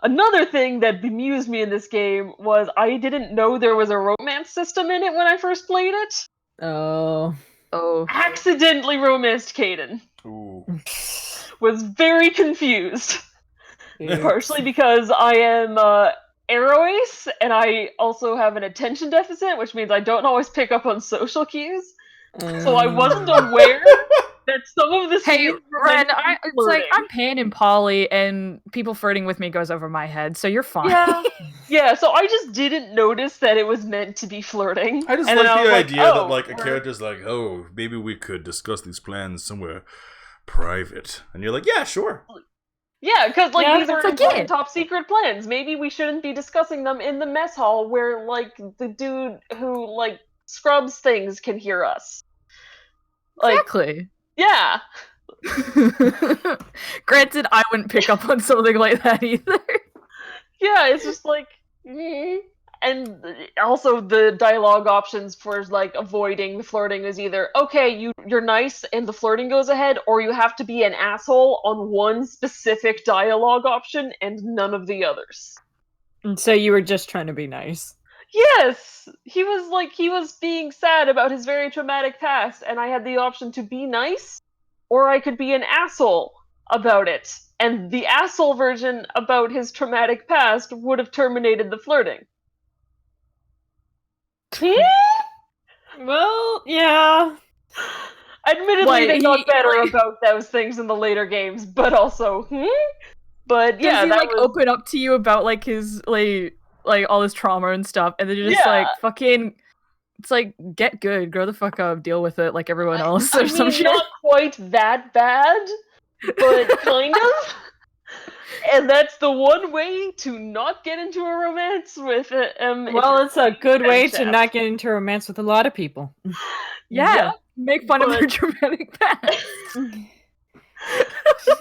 Another thing that bemused me in this game was I didn't know there was a romance system in it when I first played it. Oh. Accidentally romanced Caden. Ooh. Was very confused. Partially because I am Aeroace, and I also have an attention deficit, which means I don't always pick up on social cues. So I wasn't aware that some of the scenes were Ren, it's like I'm Pan and Polly, and people flirting with me goes over my head, so you're fine. Yeah. So I just didn't notice that it was meant to be flirting. I just like the idea that like a character's like, oh, maybe we could discuss these plans somewhere private, and you're like, yeah, sure. Yeah, because like these are important top secret plans. Maybe we shouldn't be discussing them in the mess hall where like the dude who like scrubs things can hear us. Like, exactly. Yeah. Granted, I wouldn't pick up on something like that either. Yeah, it's just like, and also the dialogue options for like avoiding the flirting is either okay, you're nice and the flirting goes ahead, or you have to be an asshole on one specific dialogue option and none of the others. And so you were just trying to be nice. Yes! He was being sad about his very traumatic past, and I had the option to be nice, or I could be an asshole about it. And the asshole version about his traumatic past would have terminated the flirting. Well, yeah. Admittedly, they got better about those things in the later games, but also, But Does yeah, he that like was open up to you about like his like all his trauma and stuff, and then you're just Yeah. like fucking. It's like get good, grow the fuck up, deal with it like everyone else, or some shit. not quite that bad, but kind of. And that's the one way to not get into a romance with if Well, you're it's a good fem way to chef. not get into romance with a lot of people. Yeah, Yup. make fun of but- their dramatic past.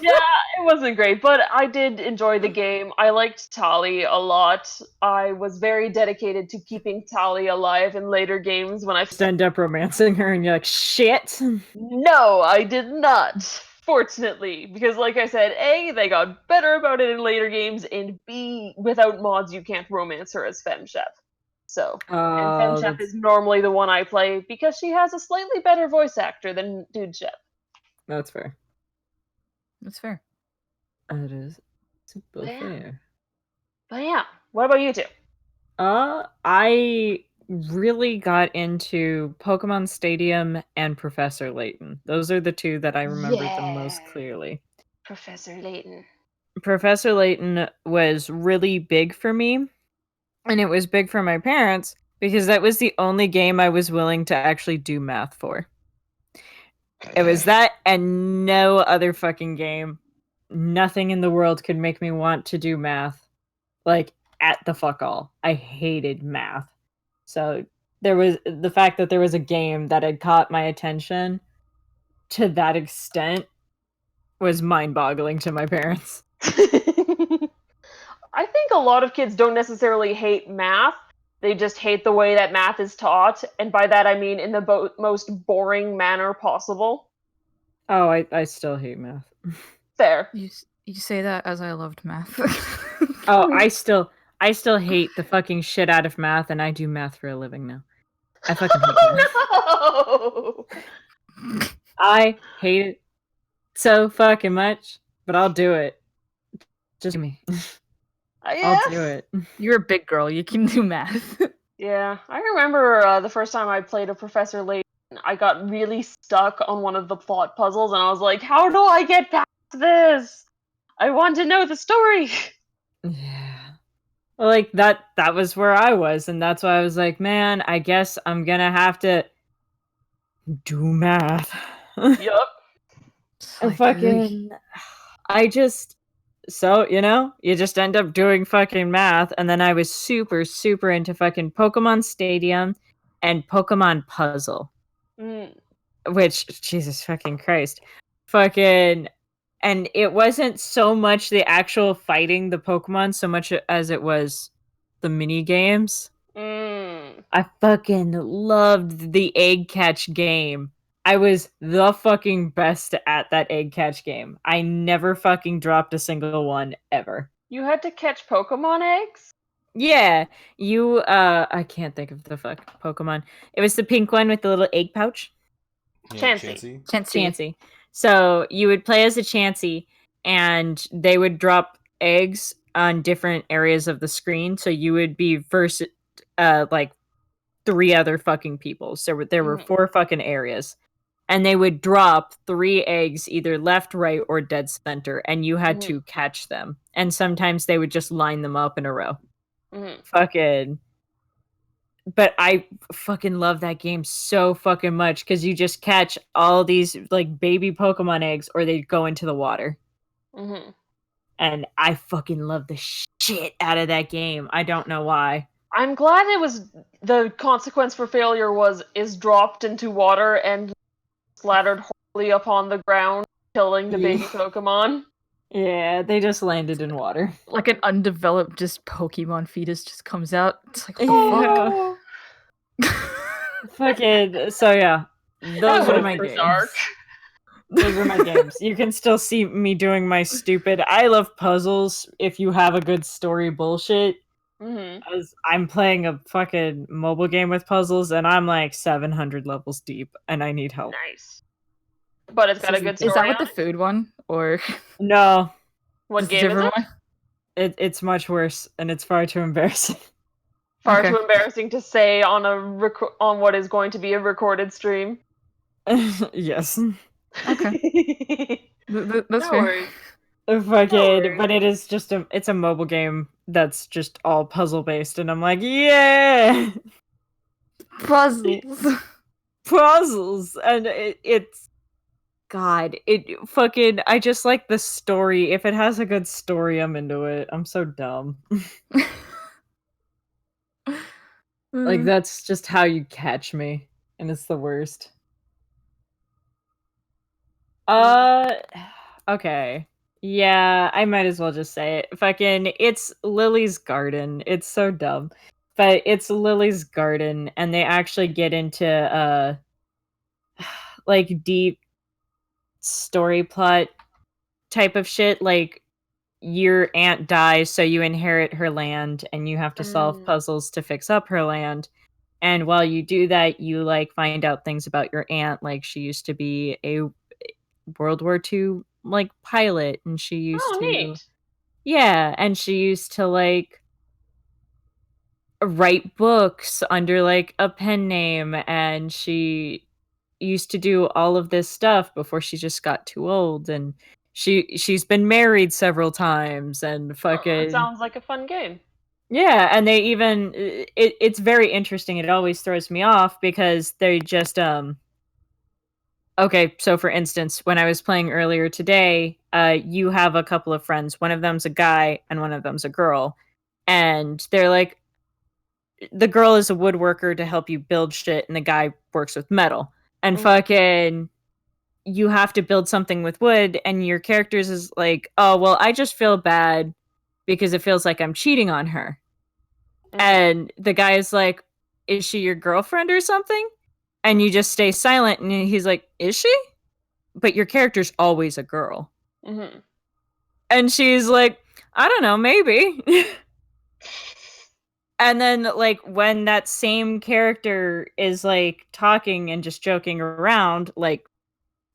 Yeah, it wasn't great, but I did enjoy the game. I liked Tali a lot. I was very dedicated to keeping Tali alive in later games when I Just end up romancing her, and you're like, shit. No, I did not. Fortunately, because like I said, A, they got better about it in later games, and B, without mods, you can't romance her as Fem Chef. So, and Fem Chef is normally the one I play because she has a slightly better voice actor than Dude Chef. That's fair. That's fair. It is super Yeah. fair. But yeah, what about you two? I really got into Pokemon Stadium and Professor Layton. Those are the two that I remember the most Yeah. clearly. Professor Layton. Professor Layton was really big for me, and it was big for my parents because that was the only game I was willing to actually do math for. It was that and no other fucking game. Nothing in the world could make me want to do math. Like, at the fuck all. I hated math. So there was the fact that there was a game that had caught my attention to that extent was mind-boggling to my parents. I think a lot of kids don't necessarily hate math. They just hate the way that math is taught, and by that I mean in the most boring manner possible. Oh, I still hate math. Fair. You say that as I loved math. Oh, I still hate the fucking shit out of math, and I do math for a living now. I fucking hate math. Oh, no! I hate it so fucking much, but I'll do it. Just me. I'll do it. You're a big girl. You can do math. Yeah, I remember the first time I played a Professor Layton, I got really stuck on one of the plot puzzles, and I was like, how do I get past this? I want to know the story! Yeah. Well, like that was where I was, and that's why I was like, man, I guess I'm gonna have to do math. Yup. I just so, you just end up doing fucking math, and then I was super, super into fucking Pokemon Stadium and Pokemon Puzzle. Mm. Which, Jesus fucking Christ. Fucking... And it wasn't so much the actual fighting the Pokemon so much as it was the mini games. Mm. I fucking loved the egg catch game. I was the fucking best at that egg catch game. I never fucking dropped a single one ever. You had to catch Pokemon eggs? Yeah, I can't think of the fuck Pokemon. It was the pink one with the little egg pouch. Chansey. Chansey. So you would play as a Chansey, and they would drop eggs on different areas of the screen. So you would be versus like 3 other fucking people. So there were 4 fucking areas, and they would drop 3 eggs either left, right, or dead center, and you had to catch them. And sometimes they would just line them up in a row. Fucking... But I fucking love that game so fucking much because you just catch all these like baby Pokemon eggs, or they go into the water. And I fucking love the shit out of that game. I don't know why. I'm glad it was the consequence for failure is dropped into water and splattered horribly upon the ground, killing the baby Pokemon. Yeah, they just landed in water. Like an undeveloped just Pokemon fetus just comes out. It's like, what the fuck? Fucking... So yeah, those are my games. Those are my games. You can still see me doing my stupid I love puzzles if you have a good story bullshit. As I'm playing a fucking mobile game with puzzles, and I'm like 700 levels deep, and I need help. Nice. But it's got a good story. Is that with the food one? Or No. What game is it? one? It's much worse, and it's far too embarrassing. Far too embarrassing to say on on what is going to be a recorded stream. Yes. Okay. That's No fair. worries. Fucking, but it is just it's a mobile game that's just all puzzle based, and I'm like, yeah, Puzzles. puzzles, and it's God, it fucking. I just like the story. If it has a good story, I'm into it. I'm so dumb. Like that's just how you catch me, and it's the worst. Okay. Yeah, I might as well just say it. Fucking, it's Lily's Garden. It's so dumb. But it's Lily's Garden, and they actually get into, like, deep story plot type of shit. Like, your aunt dies, so you inherit her land, and you have to solve puzzles to fix up her land. And while you do that, you, like, find out things about your aunt. Like, she used to be a World War II like pilot, and she used Oh, to neat. yeah, and she used to like write books under like a pen name, and she used to do all of this stuff before she just got too old, and she's been married several times, and Oh, it fucking sounds like a fun game. yeah, and they even it's very interesting. It always throws me off because they just okay, so for instance, when I was playing earlier today, you have a couple of friends. One of them's a guy and one of them's a girl. And they're like, the girl is a woodworker to help you build shit, and the guy works with metal. And fucking, you have to build something with wood, and your characters is like, oh, well, I just feel bad because it feels like I'm cheating on her. And the guy is like, is she your girlfriend or something? And you just stay silent, and he's like, is she? But your character's always a girl. Mm-hmm. And she's like, I don't know, maybe. And then, like, when that same character is, like, talking and just joking around, like,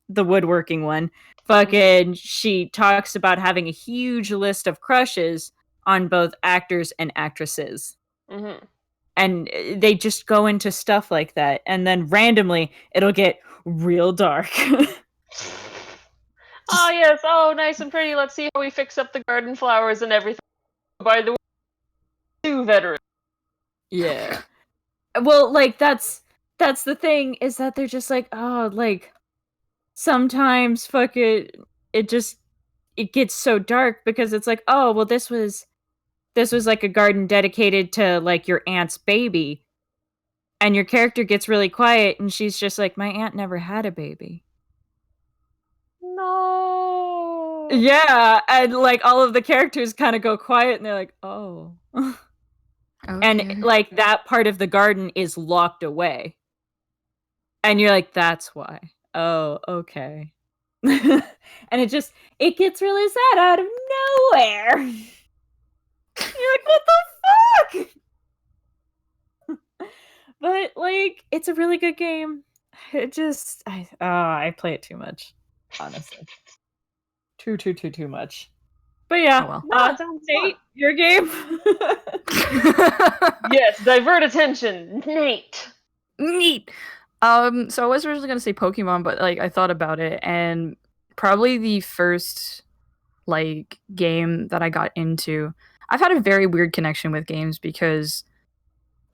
the woodworking one, fucking, she talks about having a huge list of crushes on both actors and actresses. Mm-hmm. And they just go into stuff like that. And then randomly, it'll get real dark. Oh, yes. Oh, nice and pretty. Let's see how we fix up the garden flowers and everything. By the way, 2 veterans. Yeah. Well, like that's the thing, is that they're just like, oh, like sometimes fuck it just it gets so dark because it's like, oh, well, this was like a garden dedicated to like your aunt's baby, and your character gets really quiet, and she's just like, my aunt never had a baby. No. Yeah, and like all of the characters kind of go quiet, and they're like, oh. And Okay. like that part of the garden is locked away. And you're like, that's why. Oh, okay. And it gets really sad out of nowhere. You're like, what the fuck? But like, it's a really good game. I play it too much, honestly. Too much. But yeah, Oh, well. No, it sounds Nate, fun. your game. Yes, divert attention. Nate. Neat. So I was originally gonna say Pokemon, but like I thought about it, and probably the first like game that I got into. I've had a very weird connection with games because,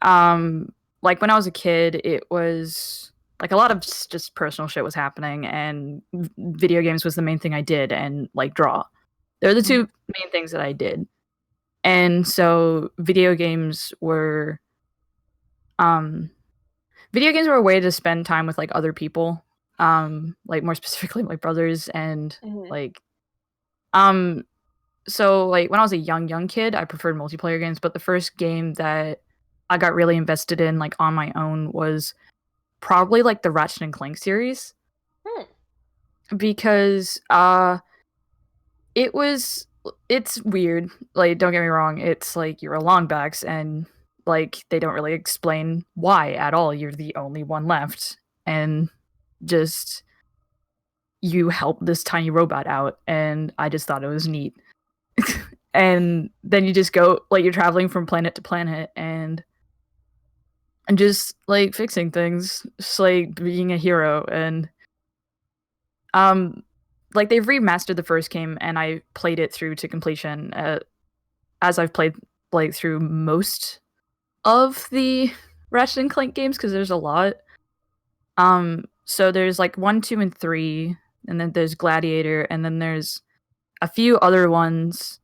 like when I was a kid, it was like a lot of just personal shit was happening, and video games was the main thing I did, and like draw. They're the two main things that I did, and so um video games were a way to spend time with like other people, like more specifically my brothers, and like um so like when I was a young kid, I preferred multiplayer games, but the first game that I got really invested in like on my own was probably like the Ratchet and Clank series, because it's weird. Like, don't get me wrong, it's like you're a longbacks, and like they don't really explain why at all. You're the only one left, and just you help this tiny robot out, and I just thought it was neat. And then you just go, like, you're traveling from planet to planet, and just like fixing things, just like being a hero. And like they've remastered the first game, and I played it through to completion, as I've played like through most of the Ratchet and Clank games, because there's a lot. So there's like 1, 2, and 3, and then there's Gladiator, and then there's a few other ones,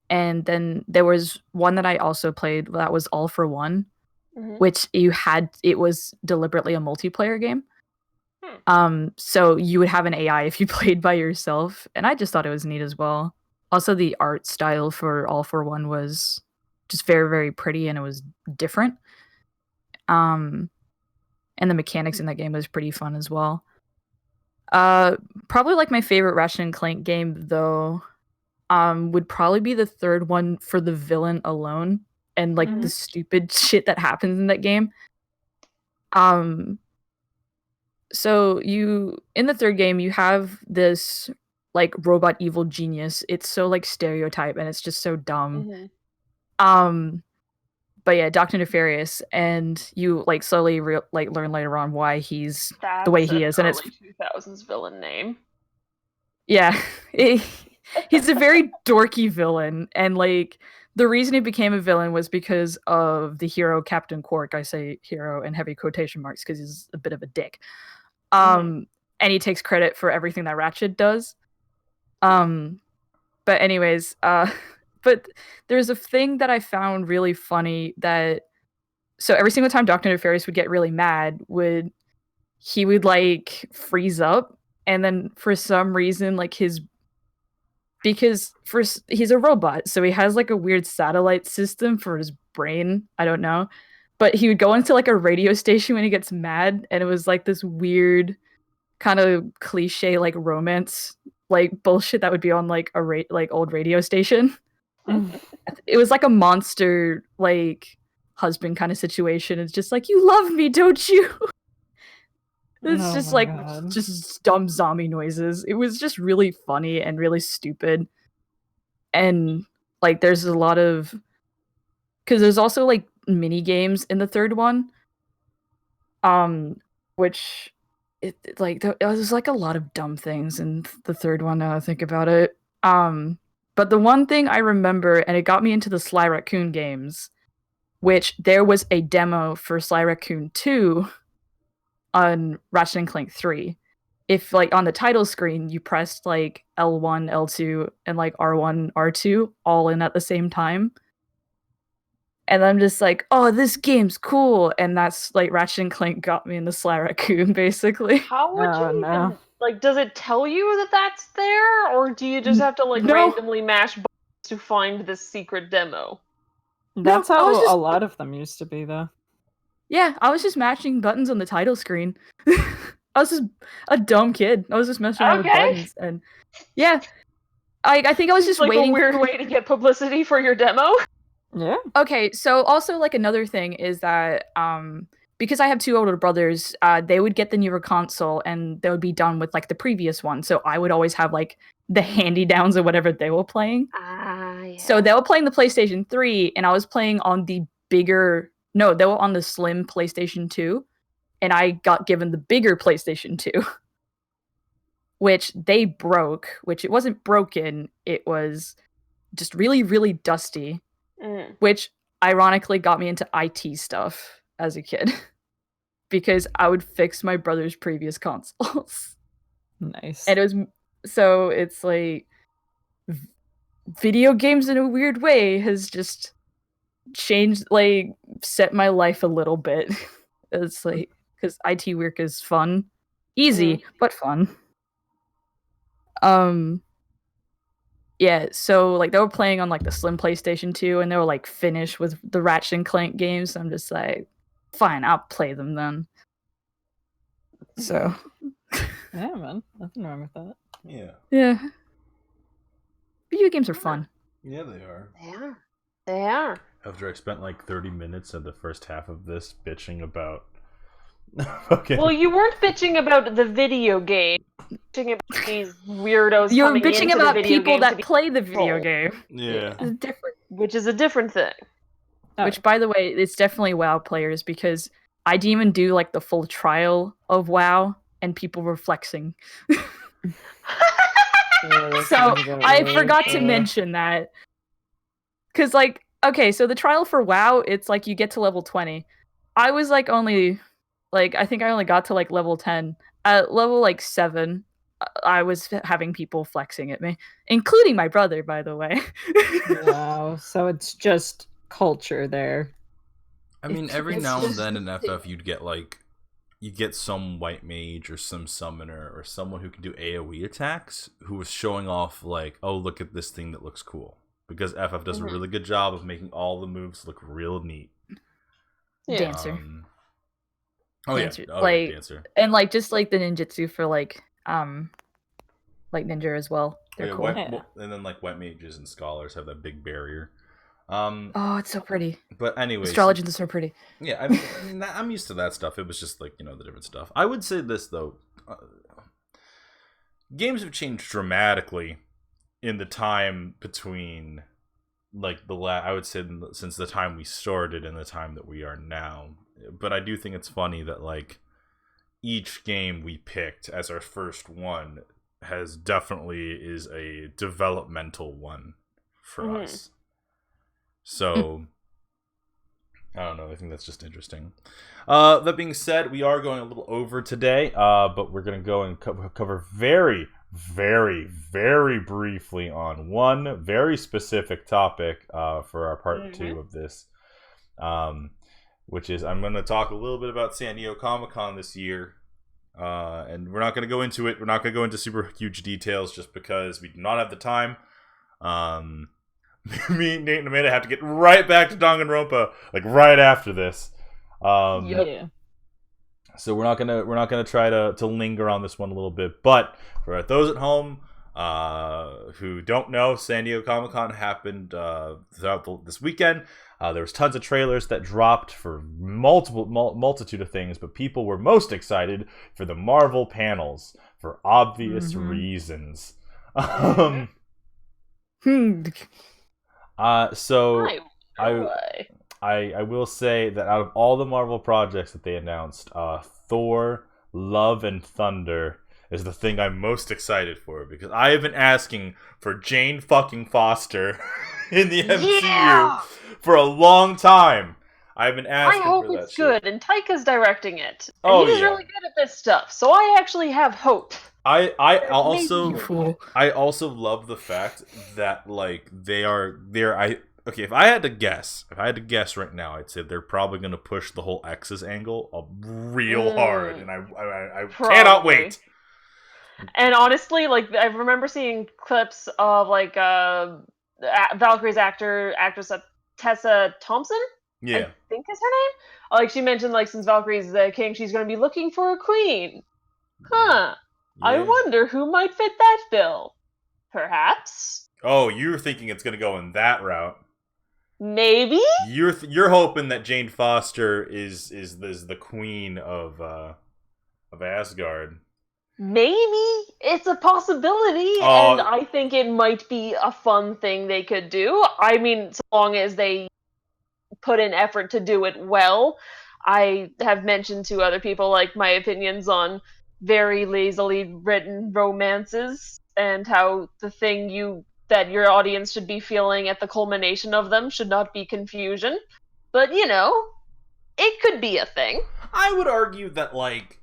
and then there was one that I also played that was All for One, which it was deliberately a multiplayer game. So you would have an AI if you played by yourself, and I just thought it was neat as well. Also, the art style for All for One was just very, very pretty, and it was different. And the mechanics in that game was pretty fun as well. Probably like my favorite Ratchet and Clank game though, would probably be the third one for the villain alone and like the stupid shit that happens in that game. So in the third game you have this like robot evil genius. It's so like stereotype and it's just so dumb. But yeah, Dr. Nefarious, and you like slowly learn later on why he's the way he is, and it's 2000s villain name. Yeah, he's a very dorky villain, and like the reason he became a villain was because of the hero Captain Quark. I say hero in heavy quotation marks because he's a bit of a dick. And he takes credit for everything that Ratchet does. But anyways, but there's a thing that I found really funny so every single time Dr. Nefarious would get really mad, he would like freeze up, and then for some reason like because first he's a robot, so he has like a weird satellite system for his brain. I don't know. But he would go into like a radio station when he gets mad, and it was like this weird kind of cliche like romance like bullshit that would be on like like old radio station. It was like a monster like husband kind of situation. It's just like, you love me, don't you? It's just like God. Just dumb zombie noises. It was just really funny and really stupid. And like there's a lot of, because there's also like mini games in the third one, which it was like a lot of dumb things in the third one now I think about it. But the one thing I remember, and it got me into the Sly Raccoon games, which there was a demo for Sly Raccoon 2 on Ratchet and Clank 3. If like on the title screen you pressed like L1, L2, and like R1, R2 all in at the same time. And I'm just like, oh, this game's cool. And that's like Ratchet and Clank got me in the Sly Raccoon, basically. How would you even, like, does it tell you that that's there? Or do you just have to like randomly mash buttons to find this secret demo? That's how a lot of them used to be, though. Yeah, I was just mashing buttons on the title screen. I was just a dumb kid. I was just messing around with buttons, and yeah, I think I was just like waiting. A weird way to get publicity for your demo. Yeah. Okay, so also like another thing is that because I have two older brothers, they would get the newer console and they would be done with like the previous one. So I would always have like the hand-me-downs or whatever they were playing. Yeah. So they were playing the PlayStation 3 and I was playing on they were on the slim PlayStation 2, and I got given the bigger PlayStation 2, which they broke, which it wasn't broken, it was just really, really dusty, which ironically got me into IT stuff as a kid because I would fix my brother's previous consoles. Nice. And it's like video games in a weird way has just changed, like set my life a little bit. It's like, because IT work is fun, easy but fun. Yeah, so like they were playing on like the slim PlayStation 2 and they were like finished with the Ratchet and Clank games, so I'm just like, fine, I'll play them then. So yeah, man, nothing wrong with that. Yeah, video games are fun. Yeah, they are. They are. After I spent like 30 minutes of the first half of this bitching about Well, you weren't bitching about the video game. Bitching about these weirdos. You're bitching about people that play the video game. Yeah. Which is a different thing. Which, by the way, it's definitely WoW players, because I didn't even do like the full trial of WoW and people were flexing. Yeah, that So sounds about I right. forgot to mention that. Because, like, okay, so the trial for WoW, it's like you get to level 20. I was like only, like, I think I only got to like level 10. At level like 7, I was having people flexing at me, including my brother, by the way. Wow, so it's just culture there. I mean, every It's now and just- then in FF, you get some white mage or some summoner or someone who can do AoE attacks who was showing off like, oh, look at this thing that looks cool. Because FF does a really good job of making all the moves look real neat. Yeah. Dancer. Dancer. Oh, like, yeah, dancer. And like just like the ninjutsu for like ninja as well. They're cool. And then like white mages and scholars have that big barrier. Oh, it's so pretty. But anyways, Astrology is so pretty. Yeah, I mean, I'm used to that stuff. It was just like, the different stuff. I would say this though, games have changed dramatically in the time between, like I would say since the time we started and the time that we are now. But I do think it's funny that like each game we picked as our first one has definitely is a developmental one for us. So I don't know. I think that's just interesting. That being said, we are going a little over today, but we're going to go and cover very, very, very briefly on one very specific topic for our part 2 of this, which is I'm going to talk a little bit about San Diego Comic-Con this year. And we're not going to go into it. We're not going to go into super huge details just because we do not have the time. Me, Nate, and Amanda have to get right back to Danganronpa, like right after this. Yeah. So we're not gonna try to linger on this one a little bit. But for those at home who don't know, San Diego Comic-Con happened throughout this weekend. There was tons of trailers that dropped for multitude of things, but people were most excited for the Marvel panels for obvious reasons. So I will say that out of all the Marvel projects that they announced, Thor: Love and Thunder is the thing I'm most excited for, because I have been asking for Jane fucking Foster in the MCU for a long time. I've been asking for that shit. I hope it's good, and Taika's directing it. And Oh, he's yeah. really good at this stuff, so I actually have hope. I also Beautiful. love the fact that like they're okay, if I had to guess right now, I'd say they're probably going to push the whole X's angle real hard, and I cannot wait. And honestly, like I remember seeing clips of like Valkyrie's actress Tessa Thompson. Yeah, I think is her name. Like she mentioned, like since Valkyrie's the king, she's going to be looking for a queen. Huh. Yeah. I wonder who might fit that bill. Perhaps. Oh, you're thinking it's going to go in that route. Maybe. You're hoping that Jane Foster is the queen of Asgard. Maybe it's a possibility, and I think it might be a fun thing they could do. I mean, so long as they put in effort to do it well. I have mentioned to other people like my opinions on very lazily written romances and how the thing that your audience should be feeling at the culmination of them should not be confusion. But it could be a thing. I would argue that like,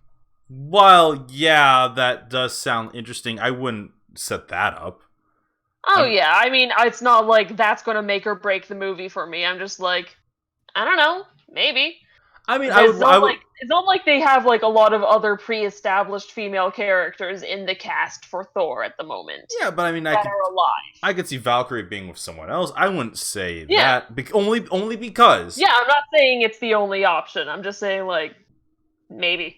while yeah, that does sound interesting, I wouldn't set that up. Oh yeah, I mean, it's not like that's going to make or break the movie for me. I'm just like, I don't know, maybe. I mean, it's not like they have like a lot of other pre-established female characters in the cast for Thor at the moment. Yeah, but I mean, are alive. I could see Valkyrie being with someone else. I wouldn't say that only because. Yeah, I'm not saying it's the only option. I'm just saying like maybe.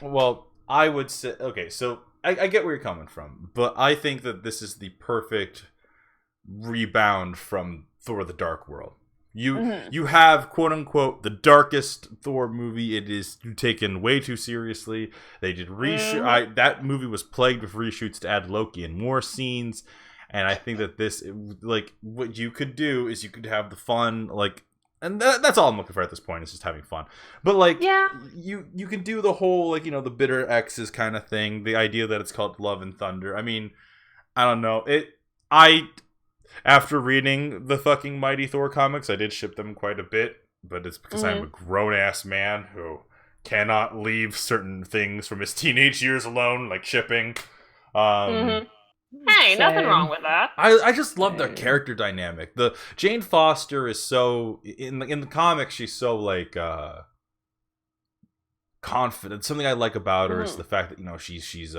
Well, I would say okay. So I get where you're coming from, but I think that this is the perfect rebound from Thor: The Dark World. You have quote unquote the darkest Thor movie. It is taken way too seriously. They did reshoot. That movie was plagued with reshoots to add Loki and more scenes. And I think that this, like, what you could do is you could have the fun, like, and that's all I'm looking for at this point, is just having fun. But like, you can do the whole like the bitter exes kind of thing. The idea that it's called Love and Thunder. I mean, I don't know. I after reading the fucking Mighty Thor comics, I did ship them quite a bit, but it's because I'm a grown ass man who cannot leave certain things from his teenage years alone, like shipping. Hey, nothing Same. wrong with that. I just love their character dynamic. The Jane Foster is so in the comics, she's so like confident. Something I like about her is the fact that she's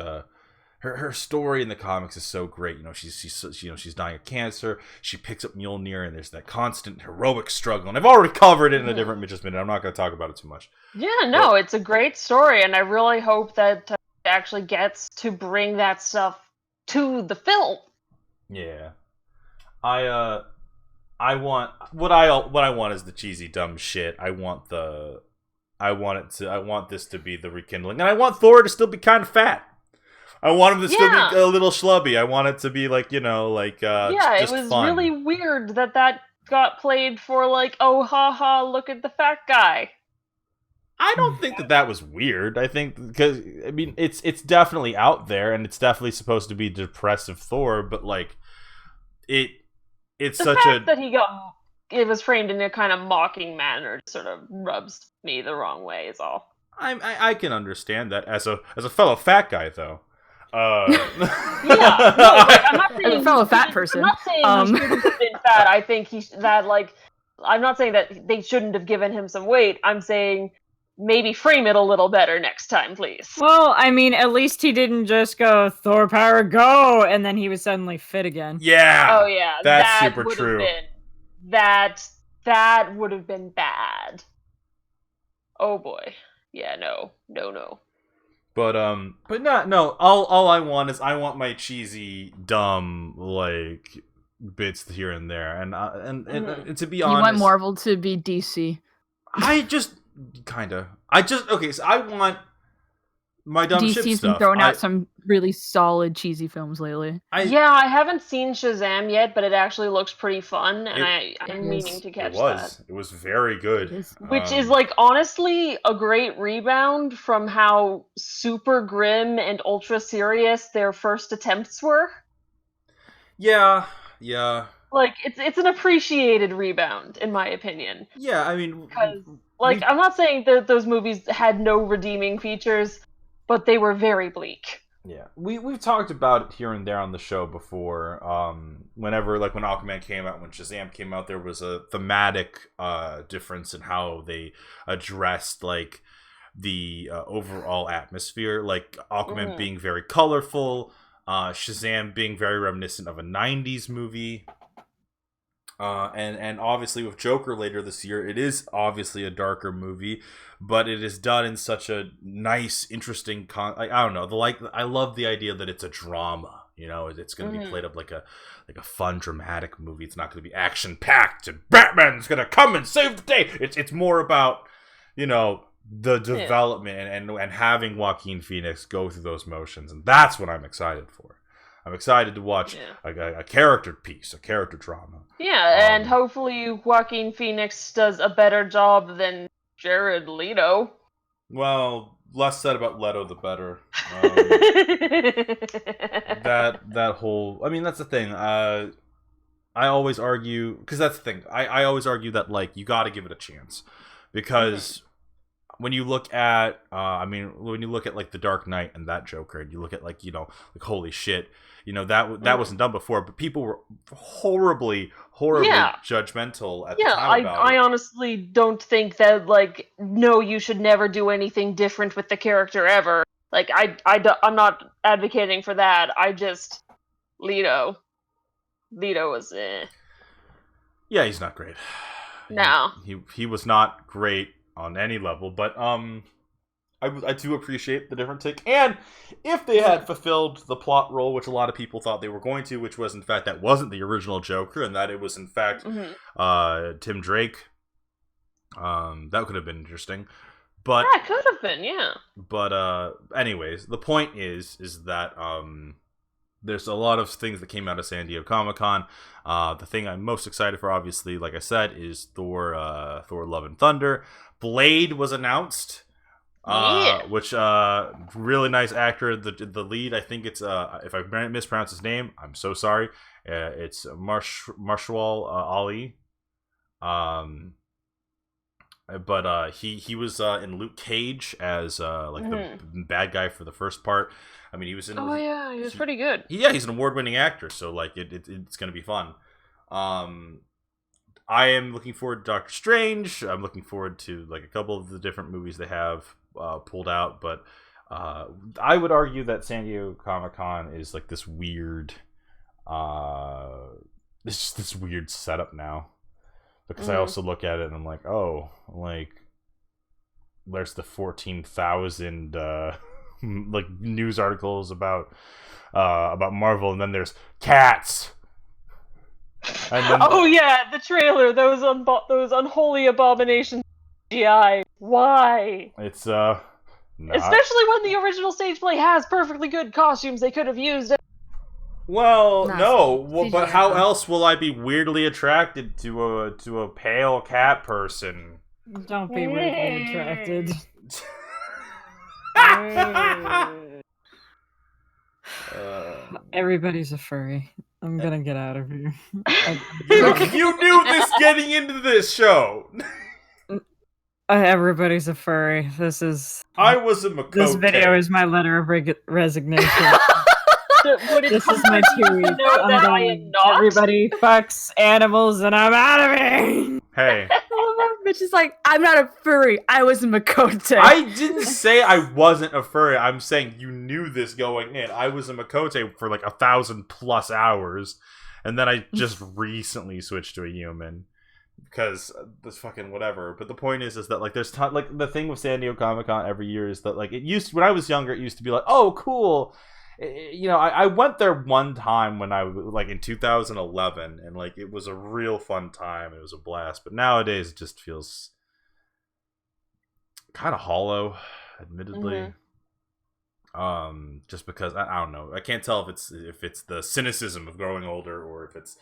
her story in the comics is so great. She's dying of cancer. She picks up Mjolnir, and there's that constant heroic struggle. And I've already covered it in a different Mitch's Minute. I'm not going to talk about it too much. Yeah, no, it's a great story, and I really hope that it actually gets to bring that stuff to the film. Yeah, I want what I want is the cheesy dumb shit. I want this to be the rekindling, and I want Thor to still be kind of fat. I want him to still be a little schlubby. I want it to be like just it was fun. really weird that got played for like, oh haha, look at the fat guy. I don't think that was weird. I think because it's definitely out there, and it's definitely supposed to be depressive Thor, but like it's The such fact that it was framed in a kind of mocking manner sort of rubs me the wrong way is all. I can understand that as a fellow fat guy though. I'm not saying As a fellow fat person. I'm not saying he shouldn't have been fat. I think I'm not saying that they shouldn't have given him some weight. I'm saying maybe frame it a little better next time, please. Well, I mean, at least he didn't just go Thor power go, and then he was suddenly fit again. Yeah. Oh yeah, that's that super would true. Have been, that would have been bad. Oh boy. Yeah, no. But no. All I want is my cheesy, dumb like bits here and there, and to be honest, you want Marvel to be DC. I just okay. So I want my dumb shit DC's stuff. been throwing out some really solid cheesy films lately. I haven't seen Shazam yet, but it actually looks pretty fun, and I'm meaning to catch that. It was very good. Which is like honestly a great rebound from how super grim and ultra serious their first attempts were. Yeah. Like it's an appreciated rebound, in my opinion. Yeah, I mean, because I'm not saying that those movies had no redeeming features, but they were very bleak. Yeah, we've talked about it here and there on the show before. Whenever when Aquaman came out, when Shazam came out, there was a thematic difference in how they addressed like the overall atmosphere. Like Aquaman being very colorful, Shazam being very reminiscent of a '90s movie. And obviously with Joker later this year, it is obviously a darker movie, but it is done in such a nice, interesting I don't know. I love the idea that it's a drama. It's going to be played up like a fun, dramatic movie. It's not going to be action packed and Batman's going to come and save the day. It's more about the development and having Joaquin Phoenix go through those motions, and that's what I'm excited for. I'm excited to watch a character piece, a character drama. Yeah, and hopefully Joaquin Phoenix does a better job than Jared Leto. Well, less said about Leto, the better. That whole... I mean, that's the thing. I always argue... Because that's the thing. I always argue that, you gotta give it a chance. Because... When you look at, when you look at The Dark Knight and that Joker, and you look at holy shit, that wasn't done before, but people were horribly judgmental at the time about it. I honestly don't think that no, you should never do anything different with the character ever. I'm not advocating for that. Leto was Yeah, he's not great. No, he was not great on any level, but I do appreciate the different take. And if they had fulfilled the plot role, which a lot of people thought they were going to, which was in fact that wasn't the original Joker, and that it was in fact Tim Drake, that could have been interesting. But that could have been, yeah. But anyways, the point is that there's a lot of things that came out of San Diego Comic-Con. The thing I'm most excited for, obviously, like I said, is Thor Love and Thunder. Blade was announced. Yeah. Which really nice actor. The lead, I think it's if I mispronounce his name, I'm so sorry. It's Marshall Ali. But he was in Luke Cage as the bad guy for the first part. I mean, he was in. Oh yeah, he was pretty good. Yeah, he's an award-winning actor, so like it's gonna be fun. I am looking forward to Doctor Strange. I'm looking forward to like a couple of the different movies they have pulled out, but I would argue that San Diego Comic-Con is like this weird, it's just this weird setup now. Because I also look at it and I'm like, oh, like there's the 14,000 like news articles about Marvel, and then there's cats. And then, oh yeah, the trailer, those unholy abominations. CGI. Why? It's Especially when the original stage play has perfectly good costumes they could have used. Well, Nah, no. Well, but CGI. how else will I be weirdly attracted to a pale cat person? Don't be weirdly attracted. Everybody's a furry. I'm gonna get out of here. You knew this getting into this show. Everybody's a furry. This is. I was a Makote. This video is my letter of resignation. This is my 2 weeks. I'm that I going. am not? Everybody fucks animals, and I'm out of here. Hey, Mitch is like, I'm not a furry. I was a Makote. I didn't say I wasn't a furry. I'm saying you knew this going in. I was a Makote for like 1,000+ hours, and then I just recently switched to a human because this fucking whatever. But the point is that like there's like the thing with San Diego Comic-Con every year is that like it used when I was younger, it used to be like, oh cool. You know, I went there one time when I like in 2011, and like it was a real fun time. It was a blast. But nowadays, it just feels kind of hollow, admittedly. Just because I don't know, I can't tell if it's the cynicism of growing older or if it's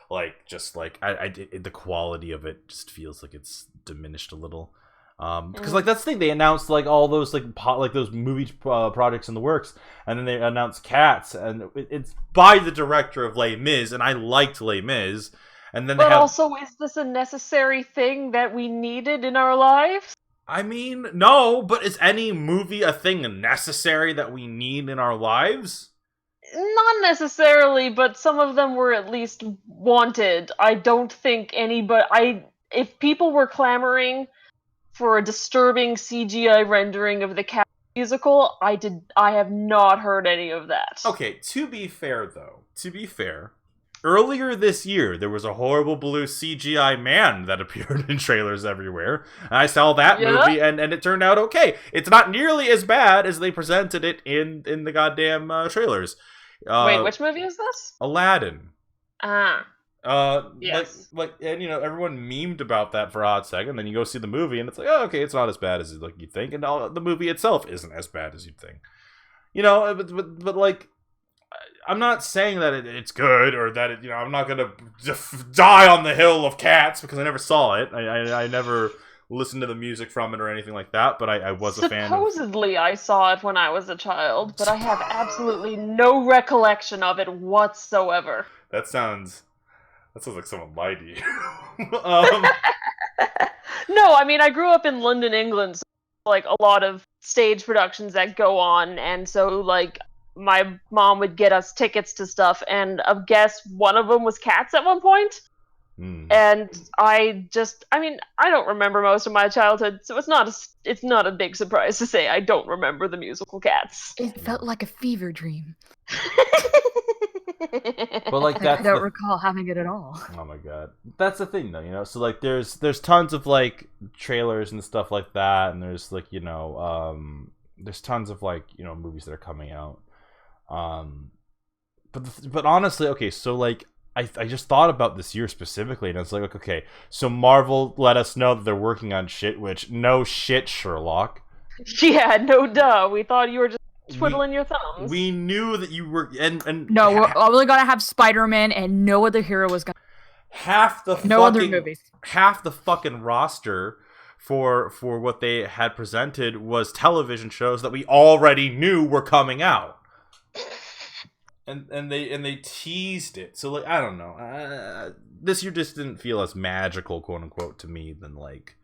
like just like the quality of it just feels like it's diminished a little. Because like that's the thing, they announced like all those like those movie projects in the works, and then they announced Cats, and it's by the director of Les Mis, and I liked Les Mis, and then But they have. also, is this a necessary thing that we needed in our lives? I mean, no, but is any movie a thing necessary that we need in our lives? Not necessarily, but some of them were at least wanted. I don't think if people were clamoring for a disturbing CGI rendering of the Cat musical, I have not heard any of that. Okay, to be fair, earlier this year there was a horrible blue CGI man that appeared in trailers everywhere. And I saw that movie, and it turned out okay. It's not nearly as bad as they presented it in the goddamn trailers. Wait, which movie is this? Aladdin. Ah. Yes. Like, and you know, everyone memed about that for a hot second. Then you go see the movie, and it's like, oh, okay, it's not as bad as like you think, and the movie itself isn't as bad as you'd think. You know, but like, I'm not saying that it's good or that it, you know, I'm not gonna die on the hill of Cats because I never saw it. I never listened to the music from it or anything like that. But I was a fan. Supposedly, I saw it when I was a child, but I have absolutely no recollection of it whatsoever. That sounds like someone lied to you. No, I mean, I grew up in London, England, so like a lot of stage productions that go on, and so like my mom would get us tickets to stuff, and I guess one of them was Cats at one point. And I don't remember most of my childhood, so it's not a big surprise to say I don't remember the musical Cats. It felt like a fever dream. But like that's I don't recall having it at all. Oh my god, that's the thing though, you know. So like, there's tons of like trailers and stuff like that, and there's like there's tons of like movies that are coming out. But honestly, okay, so like I just thought about this year specifically, and it's like, okay, so Marvel let us know that they're working on shit, which no shit, Sherlock. Yeah, no duh. We thought you were just twiddling your thumbs. We knew that you were, and no, we're only gonna have Spider-Man, and no other hero was gonna. Half the other movies. Half the fucking roster for what they had presented was television shows that we already knew were coming out. And they teased it. So like I don't know. This year just didn't feel as magical, quote unquote, to me than like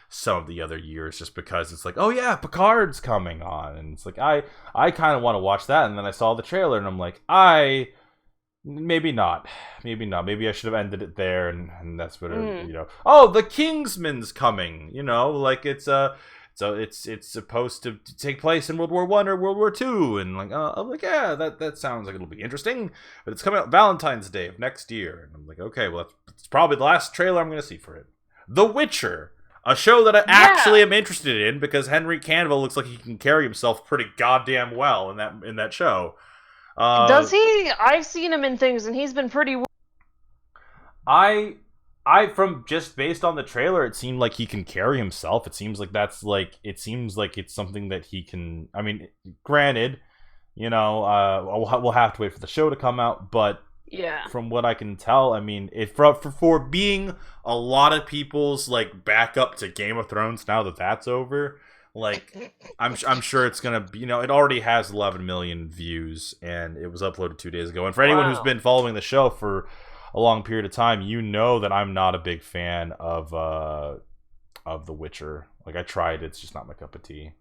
some of the other years, just because it's like, oh yeah, Picard's coming on, and it's like I kind of want to watch that, and then I saw the trailer, and I'm like, maybe not. Maybe I should have ended it there, and that's what Oh, the Kingsman's coming. Like it's supposed to take place in World War I or World War II, and like I'm like, yeah, that sounds like it'll be interesting, but it's coming out Valentine's Day of next year, and I'm like, okay, well it's probably the last trailer I'm gonna see for it. The Witcher. A show that I actually am interested in because Henry Cavill looks like he can carry himself pretty goddamn well in that show. Does he? I've seen him in things, and he's been pretty. I from just based on the trailer, it seemed like he can carry himself. It seems like it's something that he can. I mean, granted, we'll have to wait for the show to come out, but. Yeah. From what I can tell, I mean, if for being a lot of people's like backup to Game of Thrones now that that's over, like I'm sure it's gonna be, it already has 11 million views and it was uploaded 2 days ago. And for anyone who's been following the show for a long period of time, that I'm not a big fan of The Witcher. Like I tried, it's just not my cup of tea.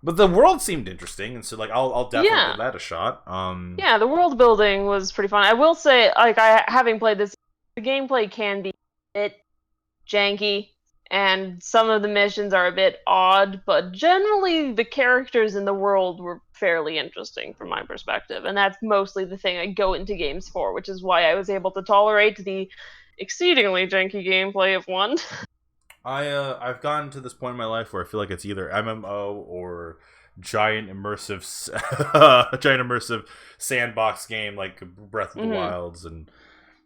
But the world seemed interesting, and so like I'll definitely give that a shot. Yeah, the world building was pretty fun. I will say, like having played this, the gameplay can be a bit janky, and some of the missions are a bit odd, but generally the characters in the world were fairly interesting from my perspective, and that's mostly the thing I go into games for, which is why I was able to tolerate the exceedingly janky gameplay of 1. I've gotten to this point in my life where I feel like it's either MMO or giant immersive sandbox game like Breath of the Wilds, and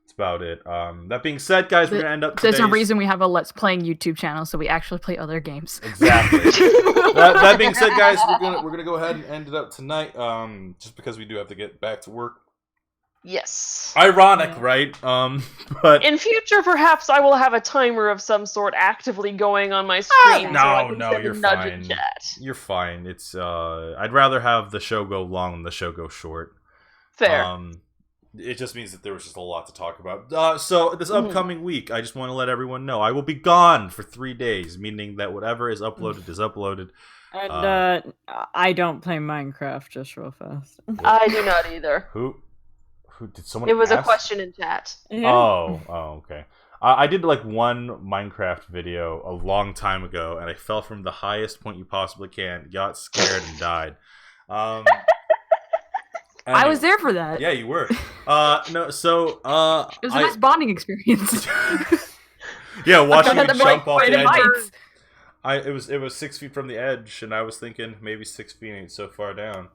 that's about it. That being said, guys, we're gonna end up. There's a reason we have a Let's Playing YouTube channel, so we actually play other games. Exactly. that being said, guys, we're gonna go ahead and end it up tonight. Just because we do have to get back to work. Yes. Ironic, right? But in future, perhaps I will have a timer of some sort actively going on my screen. No, you're fine. You're fine. It's I'd rather have the show go long than the show go short. Fair. It just means that there was just a lot to talk about. So this upcoming week, I just want to let everyone know I will be gone for 3 days, meaning that whatever is uploaded is uploaded. And I don't play Minecraft, just real fast. I do not either. Who did someone? It was ask? A question in chat. Yeah. Oh, okay. I did like one Minecraft video a long time ago, and I fell from the highest point you possibly can, got scared, and died. I was there for that. Yeah, you were. No, so it was a nice bonding experience. Yeah, watching you jump off the edge. It was 6 feet from the edge, and I was thinking maybe 6 feet ain't so far down.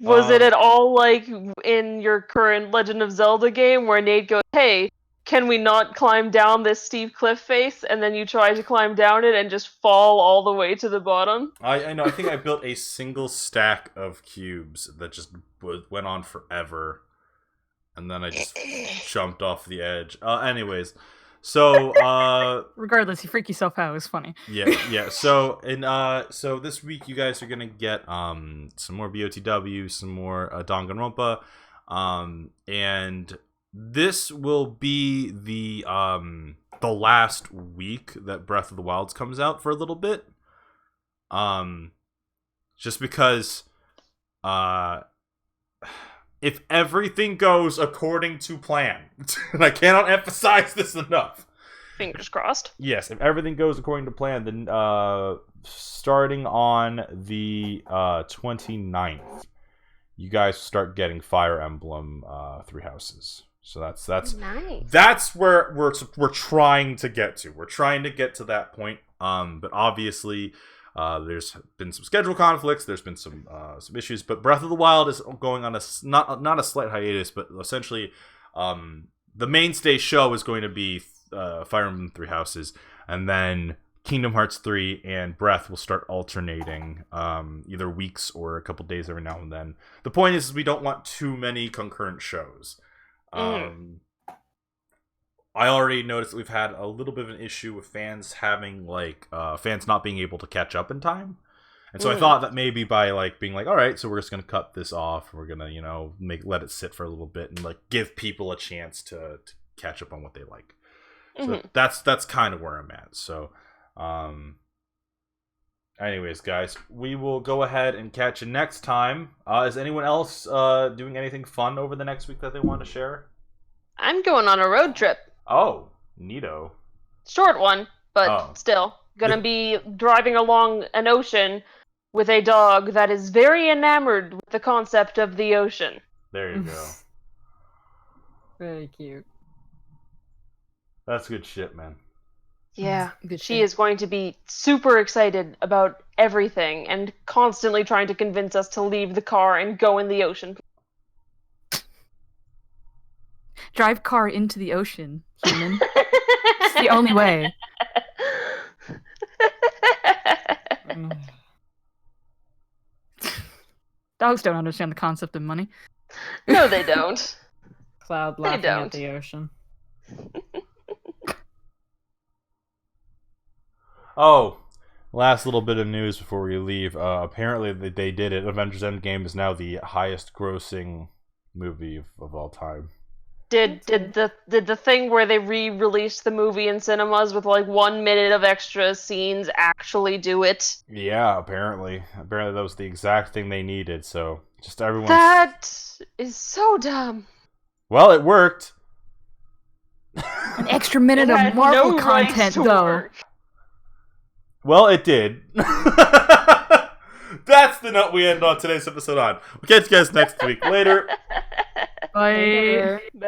Was it at all like in your current Legend of Zelda game where Nate goes, hey, can we not climb down this steep cliff face? And then you try to climb down it and just fall all the way to the bottom? I know. I think I built a single stack of cubes that just went on forever. And then I just jumped off the edge. Anyways. So, regardless, you freak yourself out. It was funny. Yeah. So, so this week you guys are gonna get some more BOTW, some more Danganronpa, and this will be the last week that Breath of the Wilds comes out for a little bit. Just because, if everything goes according to plan, and I cannot emphasize this enough. Fingers crossed. Yes, if everything goes according to plan, then starting on the 29th, you guys start getting Fire Emblem Three Houses. So that's nice. That's where we're trying to get to. We're trying to get to that point. But obviously, there's been some schedule conflicts. There's been some issues. But Breath of the Wild is going on a not a slight hiatus, but essentially, the mainstay show is going to be Fire Emblem Three Houses, and then Kingdom Hearts 3 and Breath will start alternating, either weeks or a couple days every now and then. The point is we don't want too many concurrent shows. I already noticed that we've had a little bit of an issue with fans having fans not being able to catch up in time. And so I thought that maybe by being all right, so we're just gonna cut this off. We're gonna let it sit for a little bit and give people a chance to catch up on what they like. So that's kind of where I'm at. So, anyways, guys, we will go ahead and catch you next time. Is anyone else doing anything fun over the next week that they want to share? I'm going on a road trip. Oh, neato. Short one, but still. Gonna be driving along an ocean with a dog that is very enamored with the concept of the ocean. There you go. Very cute. That's good shit, man. Yeah, Good she shit. is going to be super excited about everything and constantly trying to convince us to leave the car and go in the ocean. Drive car into the ocean, human. It's the only way. Dogs don't understand the concept of money. No, they don't. Cloud They laughing don't. at the ocean. Oh, last little bit of news before we leave. Apparently they did it. Avengers Endgame is now the highest grossing movie of all time. Did the thing where they re-released the movie in cinemas with 1 minute of extra scenes actually do it? Yeah, apparently that was the exact thing they needed. So just everyone. That is so dumb. Well, it worked. An extra minute It of had Marvel no rights content, to though. work. Well, it did. That's the note we end on today's episode on. We'll catch you guys next week. Later. Bye. Bye.